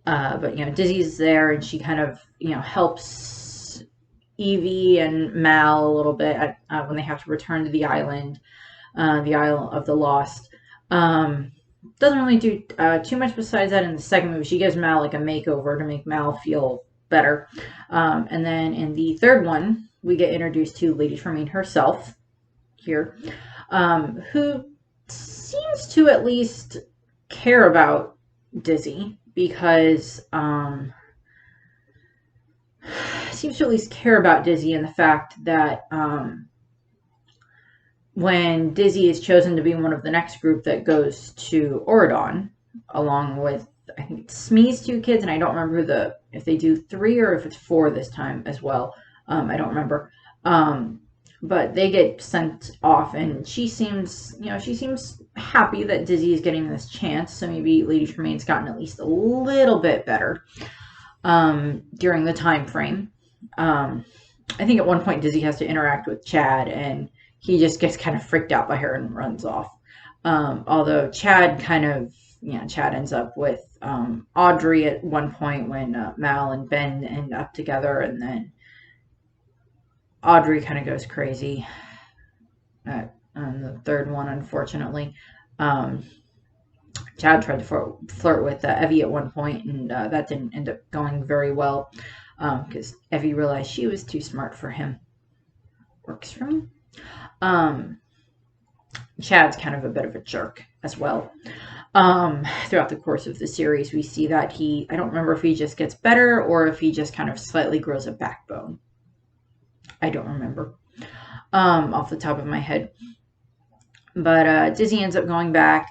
But Dizzy's there, and she kind of helps Evie and Mal a little bit when they have to return to the island, the Isle of the Lost. Doesn't really do too much besides that in the second movie. She gives Mal like a makeover to make Mal feel better. And then in the third one, we get introduced to Lady Tremaine herself here, who seems to at least care about Dizzy, because seems to at least care about Dizzy, and the fact that when Dizzy is chosen to be one of the next group that goes to Oradon, along with, I think it's Smee's 2 kids, and I don't remember if they do 3 or if it's 4 this time as well. I don't remember. But they get sent off, and she seems happy that Dizzy is getting this chance. So maybe Lady Tremaine's gotten at least a little bit better during the time frame. I think at one point Dizzy has to interact with Chad, and he just gets kind of freaked out by her and runs off. Although Chad ends up with Audrey at one point when Mal and Ben end up together, and then Audrey kind of goes crazy on the third one, unfortunately. Chad tried to flirt with Evie at one point, and that didn't end up going very well, because Evie realized she was too smart for him. Works for me. Chad's kind of a bit of a jerk as well. Throughout the course of the series, we see that I don't remember if he just gets better or if he just kind of slightly grows a backbone. I don't remember off the top of my head. But Disney ends up going back,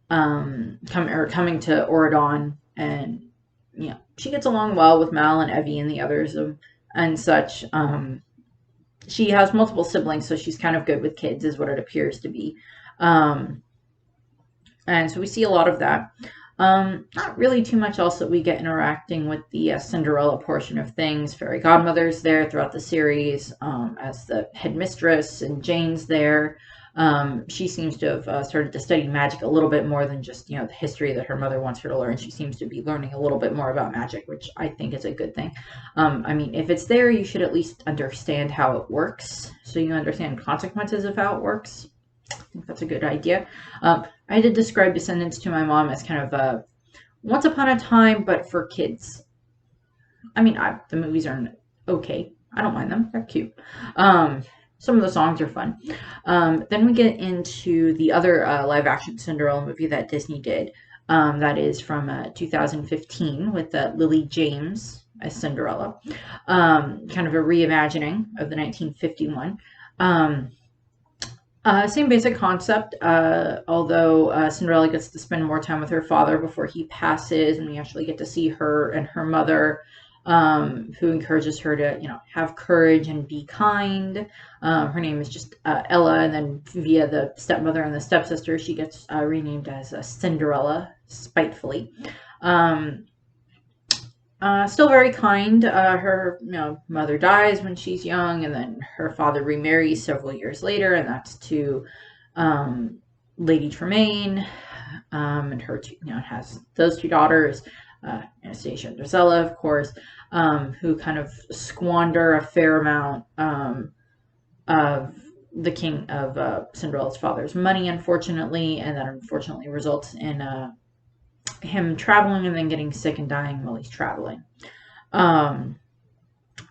coming to Oradon, and she gets along well with Mal and Evie and the others and such. She has multiple siblings, so she's kind of good with kids, is what it appears to be. And so we see a lot of that. Not really too much else that we get interacting with the Cinderella portion of things. Fairy Godmother's there throughout the series as the headmistress, and Jane's there. She seems to have started to study magic a little bit more than just, the history that her mother wants her to learn. She seems to be learning a little bit more about magic, which I think is a good thing. I mean, if it's there, you should at least understand how it works, so you understand consequences of how it works. I think that's a good idea. I did describe Descendants to my mom as kind of a Once Upon a Time, but for kids. I mean, the movies are okay. I don't mind them. They're cute. Some of the songs are fun. Then we get into the other live-action Cinderella movie that Disney did. That is from 2015 with Lily James as Cinderella. Kind of a reimagining of the 1951. Same basic concept, although Cinderella gets to spend more time with her father before he passes, and we actually get to see her and her mother, who encourages her to, have courage and be kind. Her name is just Ella, and then via the stepmother and the stepsister, she gets renamed as Cinderella, spitefully. Still very kind. Her mother dies when she's young, and then her father remarries several years later, and that's to Lady Tremaine, and her has those two daughters, Anastasia and Drusilla, of course, who kind of squander a fair amount of the king of Cinderella's father's money, unfortunately, and that unfortunately results in him traveling and then getting sick and dying while he's traveling. And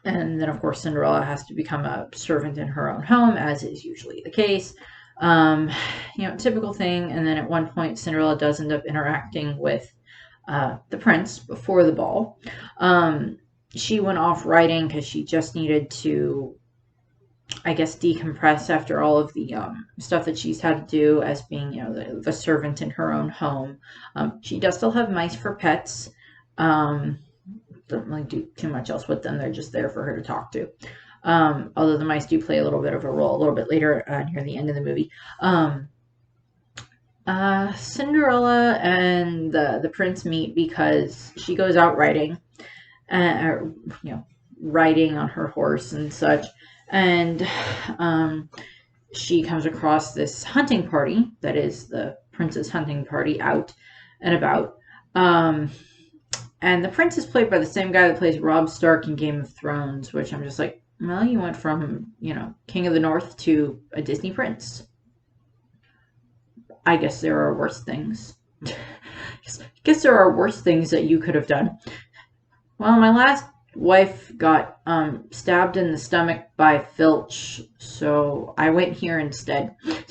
then, of course, Cinderella has to become a servant in her own home, as is usually the case. Typical thing. And then at one point, Cinderella does end up interacting with the prince before the ball. She went off writing because she just needed to, I guess, decompress after all of the stuff that she's had to do as being, the servant in her own home. She does still have mice for pets. Don't really do too much else with them. They're just there for her to talk to. Although the mice do play a little bit of a role a little bit later near the end of the movie. Cinderella and the prince meet because she goes out riding, riding on her horse and such. And she comes across this hunting party that is the prince's hunting party out and about. And the prince is played by the same guy that plays Robb Stark in Game of Thrones, which I'm just like, well, you went from, King of the North to a Disney prince. I guess there are worse things. I guess there are worse things that you could have done. Well, my last wife got stabbed in the stomach by Filch, so I went here instead. He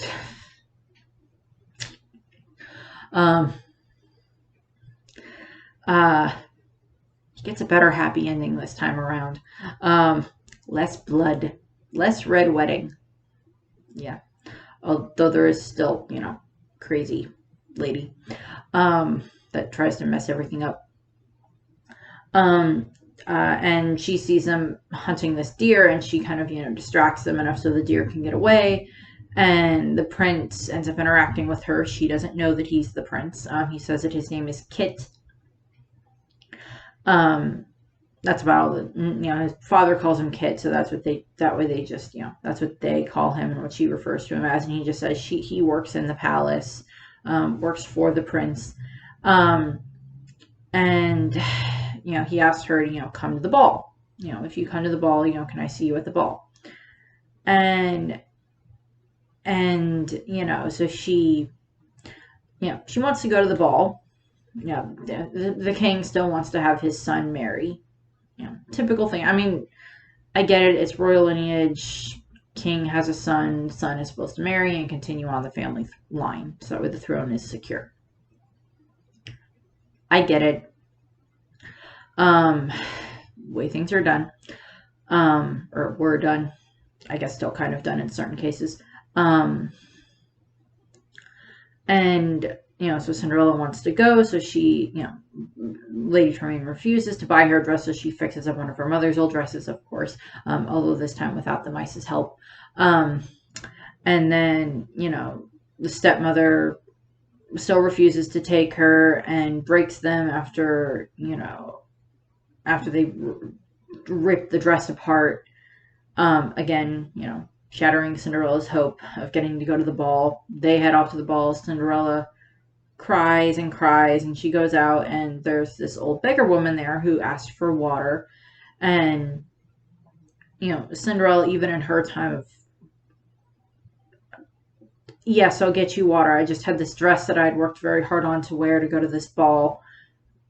gets a better happy ending this time around. Less blood, less red wedding. Yeah, although there is still, crazy lady that tries to mess everything up. And she sees them hunting this deer, and she kind of, distracts them enough so the deer can get away. And the prince ends up interacting with her. She doesn't know that he's the prince. He says that his name is Kit. That's about all that, his father calls him Kit, so that's what they just, that's what they call him and what she refers to him as. And he just says he works in the palace, works for the prince. And he asked her to, come to the ball. If you come to the ball, can I see you at the ball? And so she wants to go to the ball. The king still wants to have his son marry. Typical thing. I mean, I get it. It's royal lineage. King has a son. Son is supposed to marry and continue on the family line, so that way the throne is secure. I get it. Way things are done, or were done. I guess still kind of done in certain cases. And, so Cinderella wants to go, so she, Lady Tremaine refuses to buy her a dress, so she fixes up one of her mother's old dresses, of course, although this time without the mice's help. And then, the stepmother still refuses to take her and breaks them after they rip the dress apart. Again, shattering Cinderella's hope of getting to go to the ball. They head off to the ball. Cinderella cries and cries, and she goes out, and there's this old beggar woman there who asked for water. And, Cinderella, even in her time of, yes, I'll get you water. I just had this dress that I'd worked very hard on to wear to go to this ball,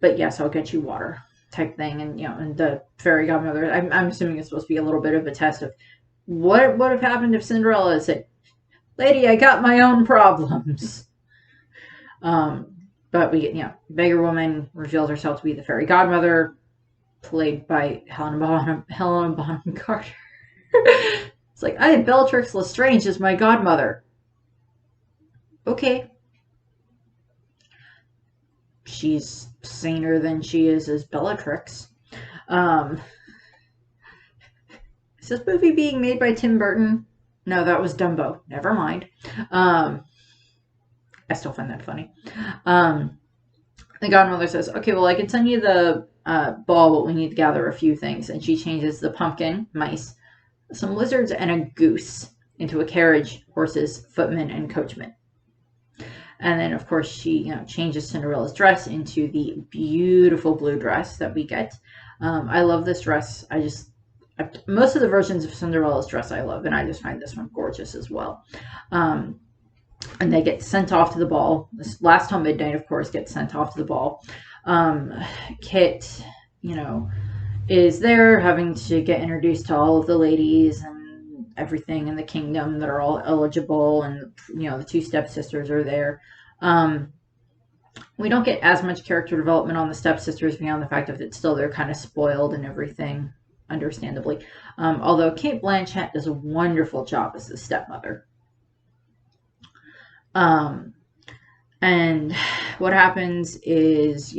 but yes, I'll get you water type thing. And, and the fairy godmother, I'm assuming it's supposed to be a little bit of a test of what would have happened if Cinderella said, "Lady, I got my own problems." But we get, beggar woman reveals herself to be the fairy godmother, played by Helena Bonham Carter. It's like, I have Bellatrix Lestrange as my godmother. Okay. She's saner than she is as Bellatrix. Is this movie being made by Tim Burton? No, that was Dumbo. Never mind. I still find that funny. The godmother says, okay, well, I can send you the ball, but we need to gather a few things. And she changes the pumpkin, mice, some lizards, and a goose into a carriage, horses, footmen, and coachmen. And then, of course, she changes Cinderella's dress into the beautiful blue dress that we get. I love this dress. Most of the versions of Cinderella's dress I love, and I just find this one gorgeous as well. And they get sent off to the ball. This last till midnight, of course, gets sent off to the ball. Kit, is there having to get introduced to all of the ladies and everything in the kingdom that are all eligible, and the two stepsisters are there. We don't get as much character development on the stepsisters beyond the fact that they're kind of spoiled and everything, understandably. Although Cate Blanchett does a wonderful job as the stepmother. And what happens is,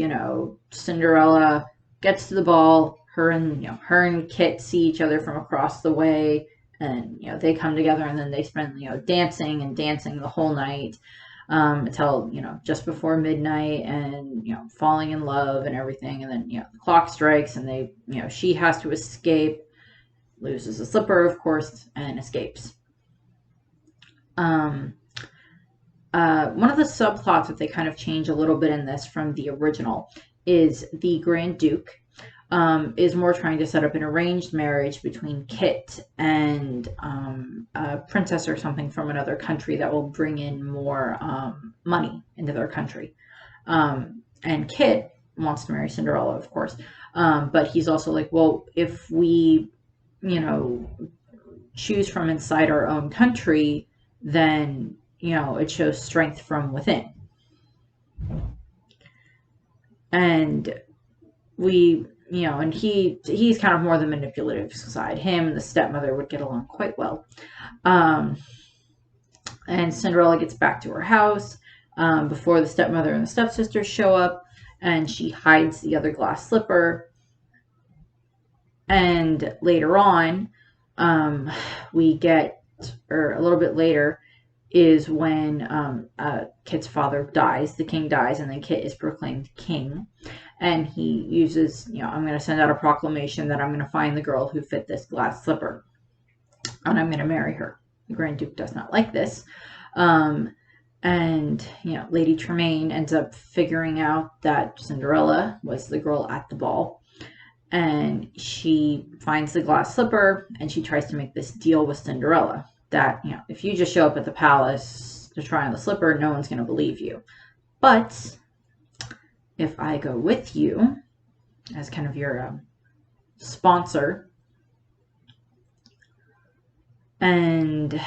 Cinderella gets to the ball. Her and Kit see each other from across the way, and they come together, and then they spend dancing the whole night until just before midnight, and falling in love and everything. And then the clock strikes, and she has to escape, loses a slipper, of course, and escapes. One of the subplots that they kind of change a little bit in this from the original is the Grand Duke is more trying to set up an arranged marriage between Kit and a princess or something from another country that will bring in more money into their country. And Kit wants to marry Cinderella, of course. But he's also like, well, if we, choose from inside our own country, then it shows strength from within. And and he's kind of more the manipulative side. Him and the stepmother would get along quite well. And Cinderella gets back to her house before the stepmother and the stepsisters show up, and she hides the other glass slipper. And later on, we get, or a little bit later, is when Kit's father dies. The king dies, and then Kit is proclaimed king. And he uses, I'm going to send out a proclamation that I'm going to find the girl who fit this glass slipper, and I'm going to marry her. The Grand Duke does not like this. And, Lady Tremaine ends up figuring out that Cinderella was the girl at the ball. And she finds the glass slipper, and she tries to make this deal with Cinderella that, if you just show up at the palace to try on the slipper, no one's going to believe you. But if I go with you as kind of your sponsor, and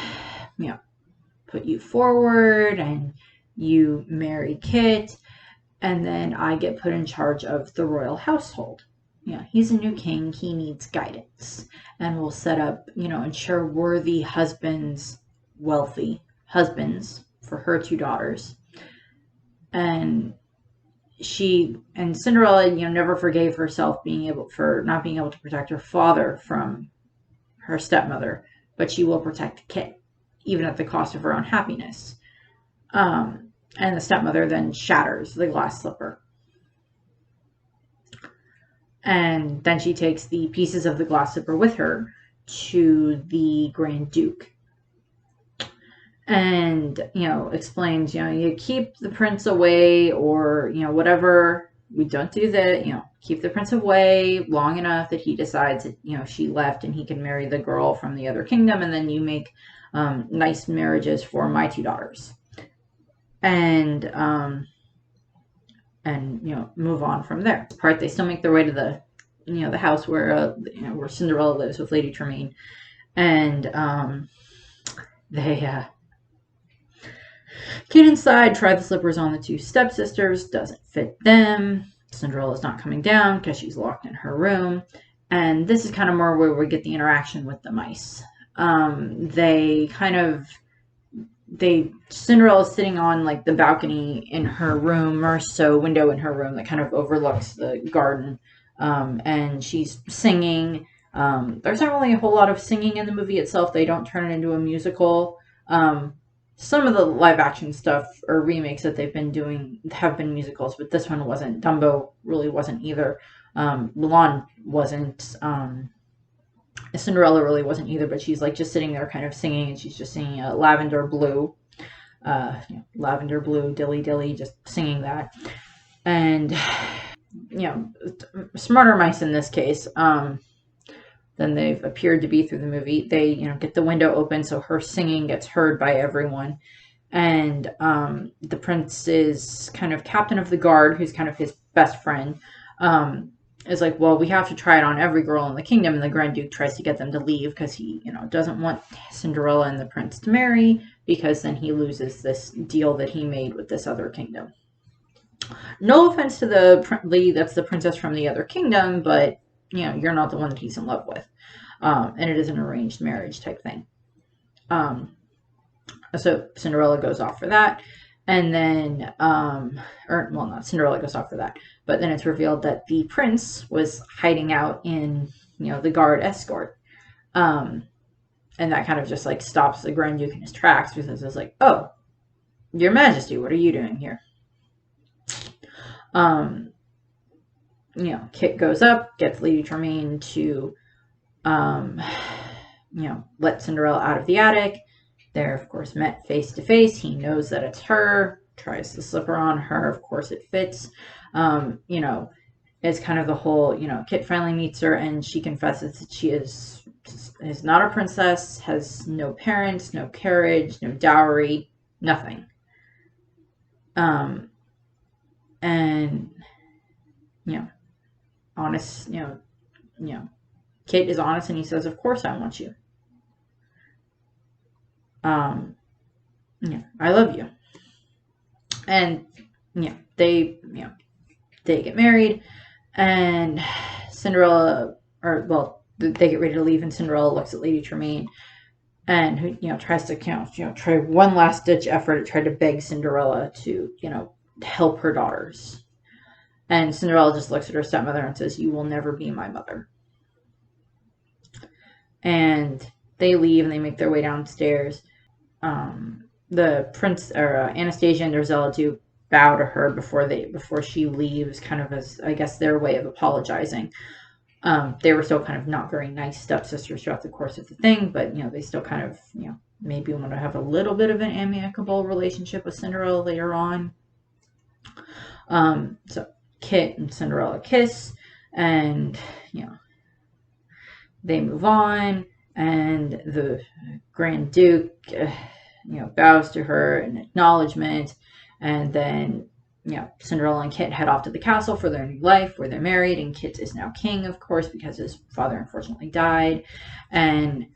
put you forward, and you marry Kit, and then I get put in charge of the royal household. he's a new king. He needs guidance, and we'll set up, ensure worthy husbands, wealthy husbands for her two daughters. And Cinderella, never forgave herself for not being able to protect her father from her stepmother, but she will protect Kit, even at the cost of her own happiness. And the stepmother then shatters the glass slipper. And then she takes the pieces of the glass slipper with her to the Grand Duke. And, explains, you keep the prince away, or, whatever. We don't do that, keep the prince away long enough that he decides that, she left and he can marry the girl from the other kingdom. And then you make nice marriages for my two daughters. And move on from there. Part, they still make their way to the house where Cinderella lives with Lady Tremaine. And they get inside, try the slippers on the two stepsisters, doesn't fit them. Cinderella's not coming down because she's locked in her room. And this is kind of more where we get the interaction with the mice. Cinderella's sitting on like the balcony in her room, or so window in her room that kind of overlooks the garden. And she's singing. There's not really a whole lot of singing in the movie itself. They don't turn it into a musical. Some of the live action stuff or remakes that they've been doing have been musicals, but this one wasn't. Dumbo really wasn't either. Mulan wasn't. Cinderella really wasn't either, but she's like just sitting there kind of singing, and she's just singing Lavender Blue. Lavender Blue, Dilly Dilly, just singing that. And, smarter mice in this case than they've appeared to be through the movie. They, get the window open so her singing gets heard by everyone. And the prince is kind of captain of the guard, who's kind of his best friend. Is like, well, we have to try it on every girl in the kingdom, and the Grand Duke tries to get them to leave because he, doesn't want Cinderella and the prince to marry, because then he loses this deal that he made with this other kingdom. No offense to the lady that's the princess from the other kingdom, but, you're not the one that he's in love with. And it is an arranged marriage type thing. So Cinderella goes off for that. And then, not Cinderella goes off for that, but then it's revealed that the prince was hiding out in, the guard escort. And that kind of just like stops the Grand Duke in his tracks, because it's like, oh, Your Majesty, what are you doing here? Kit goes up, gets Lady Tremaine to, let Cinderella out of the attic. They're, of course, met face to face. He knows that it's her, tries the slipper on her. Of course, it fits. It's kind of the whole, Kit finally meets her, and she confesses that she is not a princess, has no parents, no carriage, no dowry, nothing. And, honest, Kit is honest, and he says, of course I want you. I love you. And, they get married, and Cinderella, they get ready to leave, and Cinderella looks at Lady Tremaine, and who, tries to, try one last ditch effort to try to beg Cinderella to, help her daughters. And Cinderella just looks at her stepmother and says, you will never be my mother. And they leave, and they make their way downstairs. The prince, Anastasia and Rosella do bow to her before she leaves, kind of as, I guess, their way of apologizing. They were still kind of not very nice stepsisters throughout the course of the thing, but, they still kind of, maybe want to have a little bit of an amicable relationship with Cinderella later on. So Kit and Cinderella kiss, and, they move on, and the Grand Duke, bows to her in acknowledgement, and then, Cinderella and Kit head off to the castle for their new life, where they're married, and Kit is now king, of course, because his father unfortunately died, and,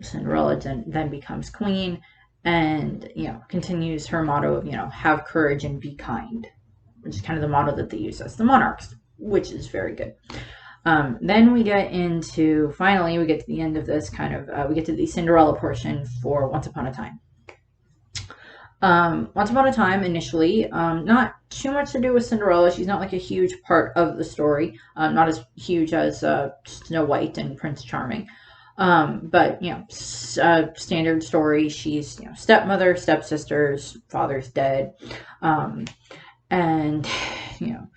Cinderella then becomes queen, and, continues her motto of, have courage and be kind, which is kind of the motto that they use as the monarchs. which is very good. Then we get into, finally, we get to the end of this kind of, we get to the Cinderella portion for Once Upon a Time. Once Upon a Time, initially, not too much to do with Cinderella. She's not like a huge part of the story, not as huge as Snow White and Prince Charming. But, you know, standard story. She's, you know, stepmother, stepsisters, father's dead. And, you know,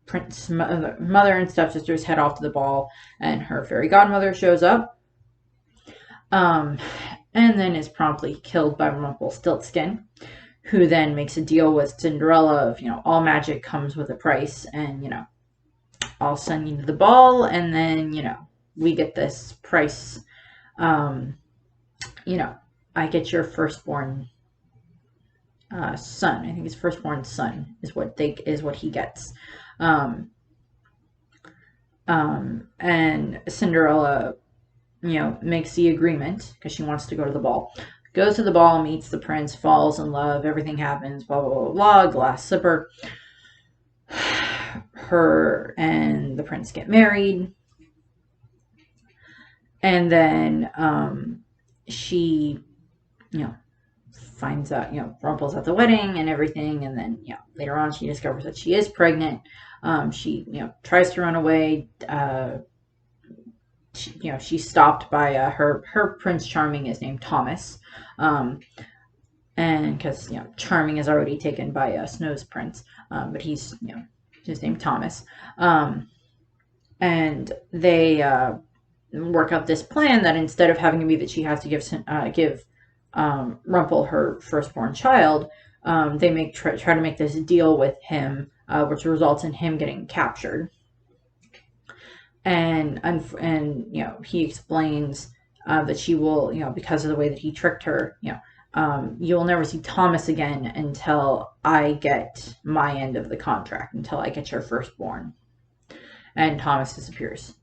Prince mother and stepsisters head off to the ball, and her fairy godmother shows up. And then is promptly killed by Rumpelstiltskin, who then makes a deal with Cinderella of, you know, all magic comes with a price, and, you know, I'll send you to the ball, and then, you know, we get this price, you know, I get your firstborn son. I think his firstborn son is what he gets. And Cinderella, you know, makes the agreement because she wants to go to the ball. Goes to the ball, meets the prince, falls in love, everything happens, blah, blah, blah, blah, glass slipper. Her and the prince get married. And then she, you know, finds out, you know, Rumpel's at the wedding and everything. And then, you know, later on she discovers that she is pregnant. She, you know, tries to run away. You know, she's stopped by her Prince Charming is named Thomas, and because, you know, Charming is already taken by Snow's prince, but he's, you know, his name Thomas, and they work out this plan that instead of having to be that she has to give Rumpel her firstborn child, they try to make this deal with him, which results in him getting captured. And you know, he explains that she will, you know, because of the way that he tricked her, you know, you will never see Thomas again until I get my end of the contract, until I get your firstborn. And Thomas disappears.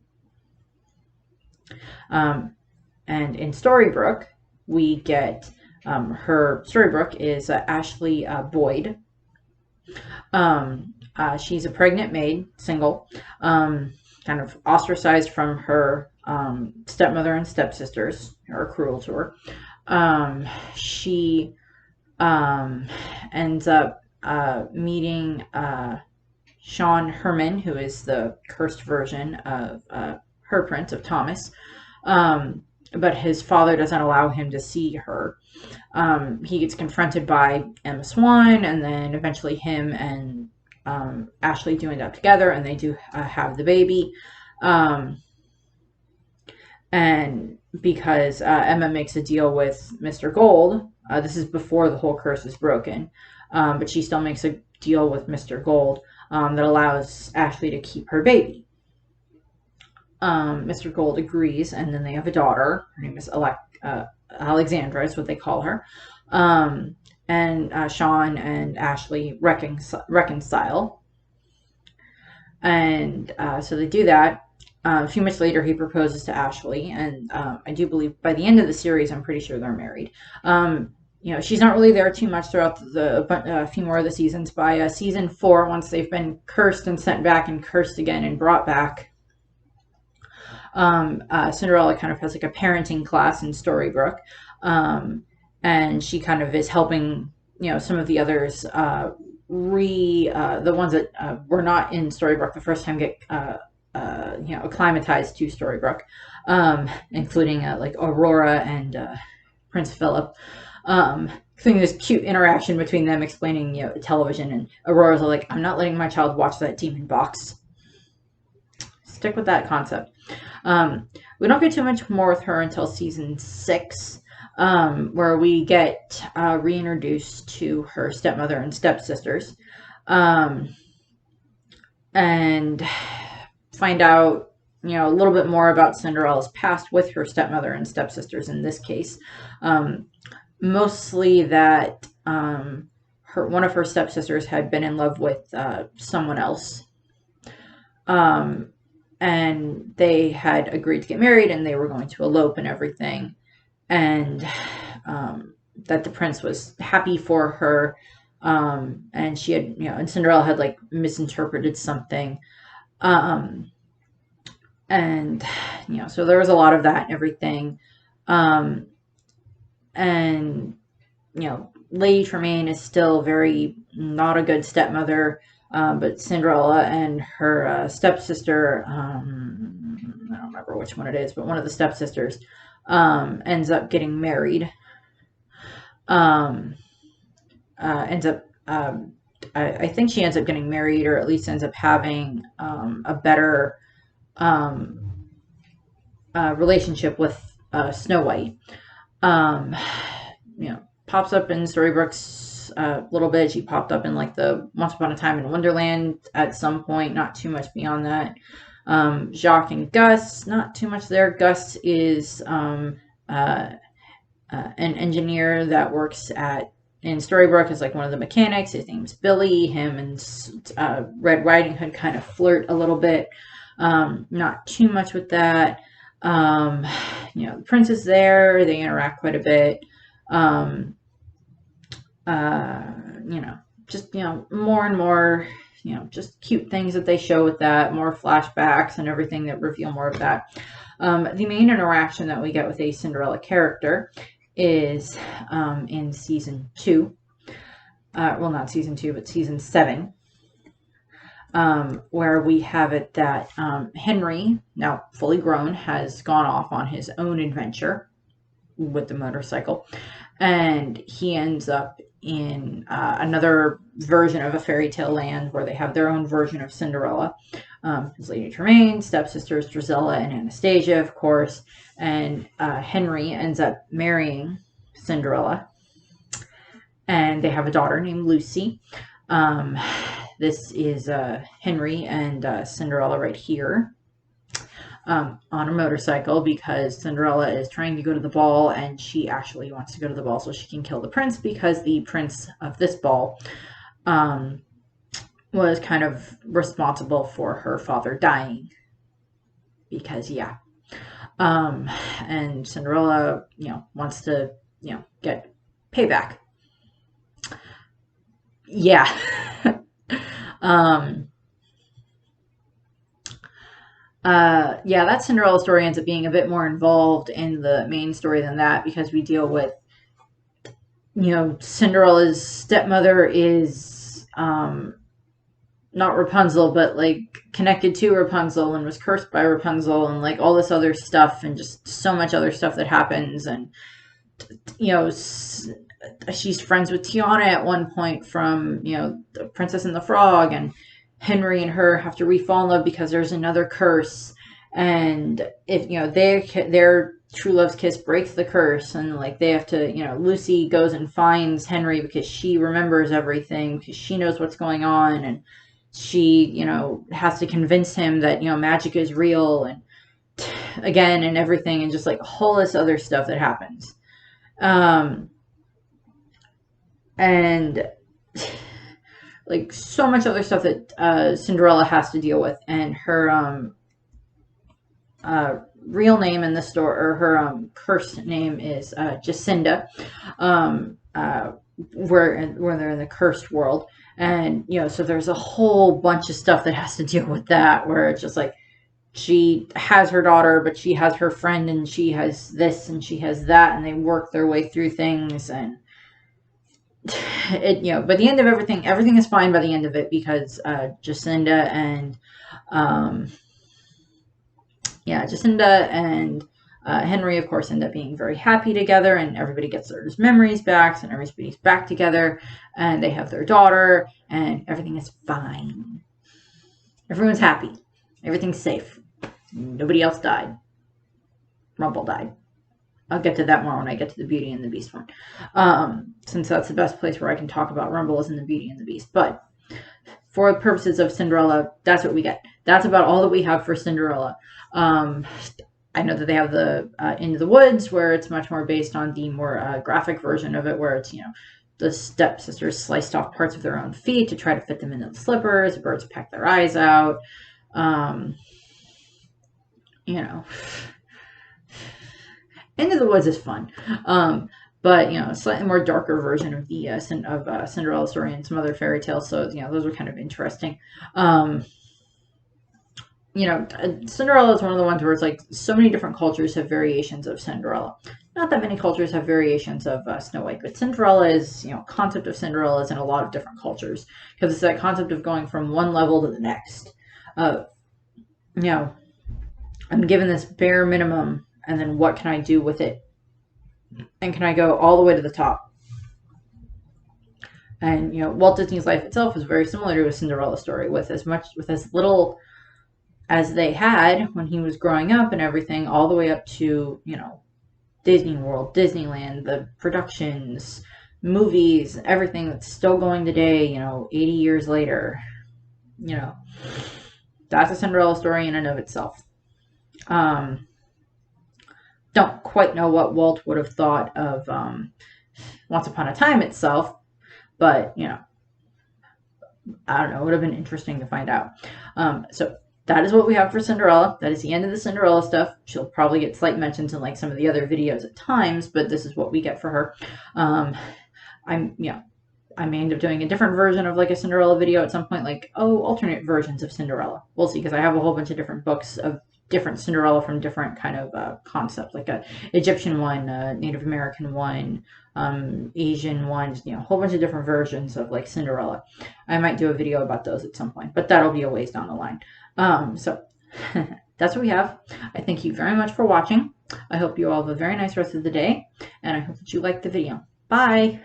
And in Storybrooke, we get her Storybrooke is Ashley Boyd. She's a pregnant maid, single. Kind of ostracized from her stepmother and stepsisters, are cruel to her. She ends up meeting Sean Herman, who is the cursed version of her prince, of Thomas. But his father doesn't allow him to see her. He gets confronted by Emma Swan, and then eventually him and Ashley do end up together, and they do have the baby. And because Emma makes a deal with Mr. Gold, this is before the whole curse is broken, but she still makes a deal with Mr. Gold that allows Ashley to keep her baby. Mr. Gold agrees, and then they have a daughter. Her name is Alexandra, is what they call her. And Sean and Ashley reconcile. And so they do that. A few months later, he proposes to Ashley, and I do believe by the end of the series, I'm pretty sure they're married. You know, she's not really there too much throughout a few more of the seasons. By season 4, once they've been cursed and sent back and cursed again and brought back, Cinderella kind of has like a parenting class in Storybrooke. And she kind of is helping, you know, some of the others the ones that were not in Storybrooke the first time get you know, acclimatized to Storybrooke, including like Aurora and Prince Philip. Seeing this cute interaction between them, explaining, you know, television, and Aurora's like, I'm not letting my child watch that demon box. Stick with that concept. We don't get too much more with her until season 6. Where we get reintroduced to her stepmother and stepsisters, and find out, you know, a little bit more about Cinderella's past with her stepmother and stepsisters in this case. Mostly that one of her stepsisters had been in love with someone else. And they had agreed to get married, and they were going to elope and everything. And that the prince was happy for her, And she had, and Cinderella had like misinterpreted something. Um, and, so there was a lot of that and everything. Um, and, Lady Tremaine is still very not a good stepmother. But Cinderella and her stepsister, I don't remember which one it is, but one of the stepsisters ends up getting married. Um, ends up, I think she ends up getting married, or at least ends up having a better um, relationship with Snow White. Um, Pops up in Storybooks a little bit. She popped up in like the Once Upon a Time in Wonderland at some point, not too much beyond that. Jacques and Gus, not too much there. Gus is an engineer that works in Storybrooke is like one of the mechanics. His name's Billy. Him and Red Riding Hood kind of flirt a little bit. Not too much with that. The prince is there. They interact quite a bit. Just, more and more, just cute things that they show with that, more flashbacks and everything that reveal more of that. The main interaction that we get with a Cinderella character is in season 2. Well, not season 2, but season 7. Where we have it that Henry, now fully grown, has gone off on his own adventure with the motorcycle, and he ends up in another version of a fairy tale land where they have their own version of Cinderella. His Lady Tremaine, stepsisters Drizella and Anastasia, of course, and Henry ends up marrying Cinderella, and they have a daughter named Lucy. This is Henry and Cinderella right here. On a motorcycle, because Cinderella is trying to go to the ball, and she actually wants to go to the ball so she can kill the prince, because the prince of this ball was kind of responsible for her father dying. Because, yeah. And Cinderella, wants to, get payback. Yeah. That Cinderella story ends up being a bit more involved in the main story than that, because we deal with, Cinderella's stepmother is not Rapunzel, but like connected to Rapunzel and was cursed by Rapunzel, and like all this other stuff, and just so much other stuff that happens. And she's friends with Tiana at one point from the Princess and the Frog, and Henry and her have to re-fall in love because there's another curse, and if their true love's kiss breaks the curse, and like they have to, Lucy goes and finds Henry because she remembers everything, because she knows what's going on, and she has to convince him that magic is real, and again, and everything, and just like a whole list of other stuff that happens. And like so much other stuff that Cinderella has to deal with, and her real name in the story, or her cursed name, is Jacinda, where they're in the cursed world, and so there's a whole bunch of stuff that has to deal with that, where it's just like she has her daughter, but she has her friend, and she has this and she has that, and they work their way through things, and by the end of everything is fine by the end of it, because Jacinda and Henry, of course, end up being very happy together, and everybody gets their memories back, and everybody's back together, and they have their daughter, and everything is fine. Everyone's happy. Everything's safe. Nobody else died. Rumple died. I'll get to that more when I get to the Beauty and the Beast one. Since that's the best place where I can talk about Rumble is in the Beauty and the Beast. But for the purposes of Cinderella, that's what we get. That's about all that we have for Cinderella. I know that they have the Into the Woods, where it's much more based on the more graphic version of it, where it's, the stepsisters sliced off parts of their own feet to try to fit them into the slippers. Birds peck their eyes out. Into the Woods is fun. but a slightly more darker version of the Cinderella story and some other fairy tales. So those are kind of interesting. Cinderella is one of the ones where it's like so many different cultures have variations of Cinderella. Not that many cultures have variations of Snow White, but Cinderella is, concept of Cinderella is in a lot of different cultures because it's that concept of going from one level to the next. I'm given this bare minimum, and then what can I do with it? And can I go all the way to the top? And Walt Disney's life itself is very similar to a Cinderella story, with as little as they had when he was growing up and everything, all the way up to Disney World, Disneyland, the productions, movies, everything that's still going today, 80 years later. That's a Cinderella story in and of itself. Don't quite know what Walt would have thought of Once Upon a Time itself, but I don't know, it would have been interesting to find out. So that is what we have for Cinderella. That is the end of the Cinderella stuff. She'll probably get slight mentions in like some of the other videos at times, but this is what we get for her. I may end up doing a different version of like a Cinderella video at some point, like, alternate versions of Cinderella. We'll see, because I have a whole bunch of different books of different Cinderella from different kind of concepts, like a Egyptian one, Native American one, Asian ones, a whole bunch of different versions of like Cinderella. I might do a video about those at some point, but that'll be a ways down the line. So that's what we have. I thank you very much for watching. I hope you all have a very nice rest of the day, and I hope that you liked the video. Bye!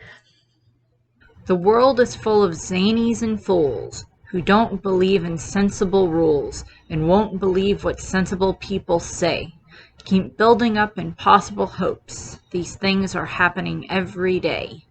The world is full of zanies and fools who don't believe in sensible rules and won't believe what sensible people say. Keep building up impossible hopes. These things are happening every day.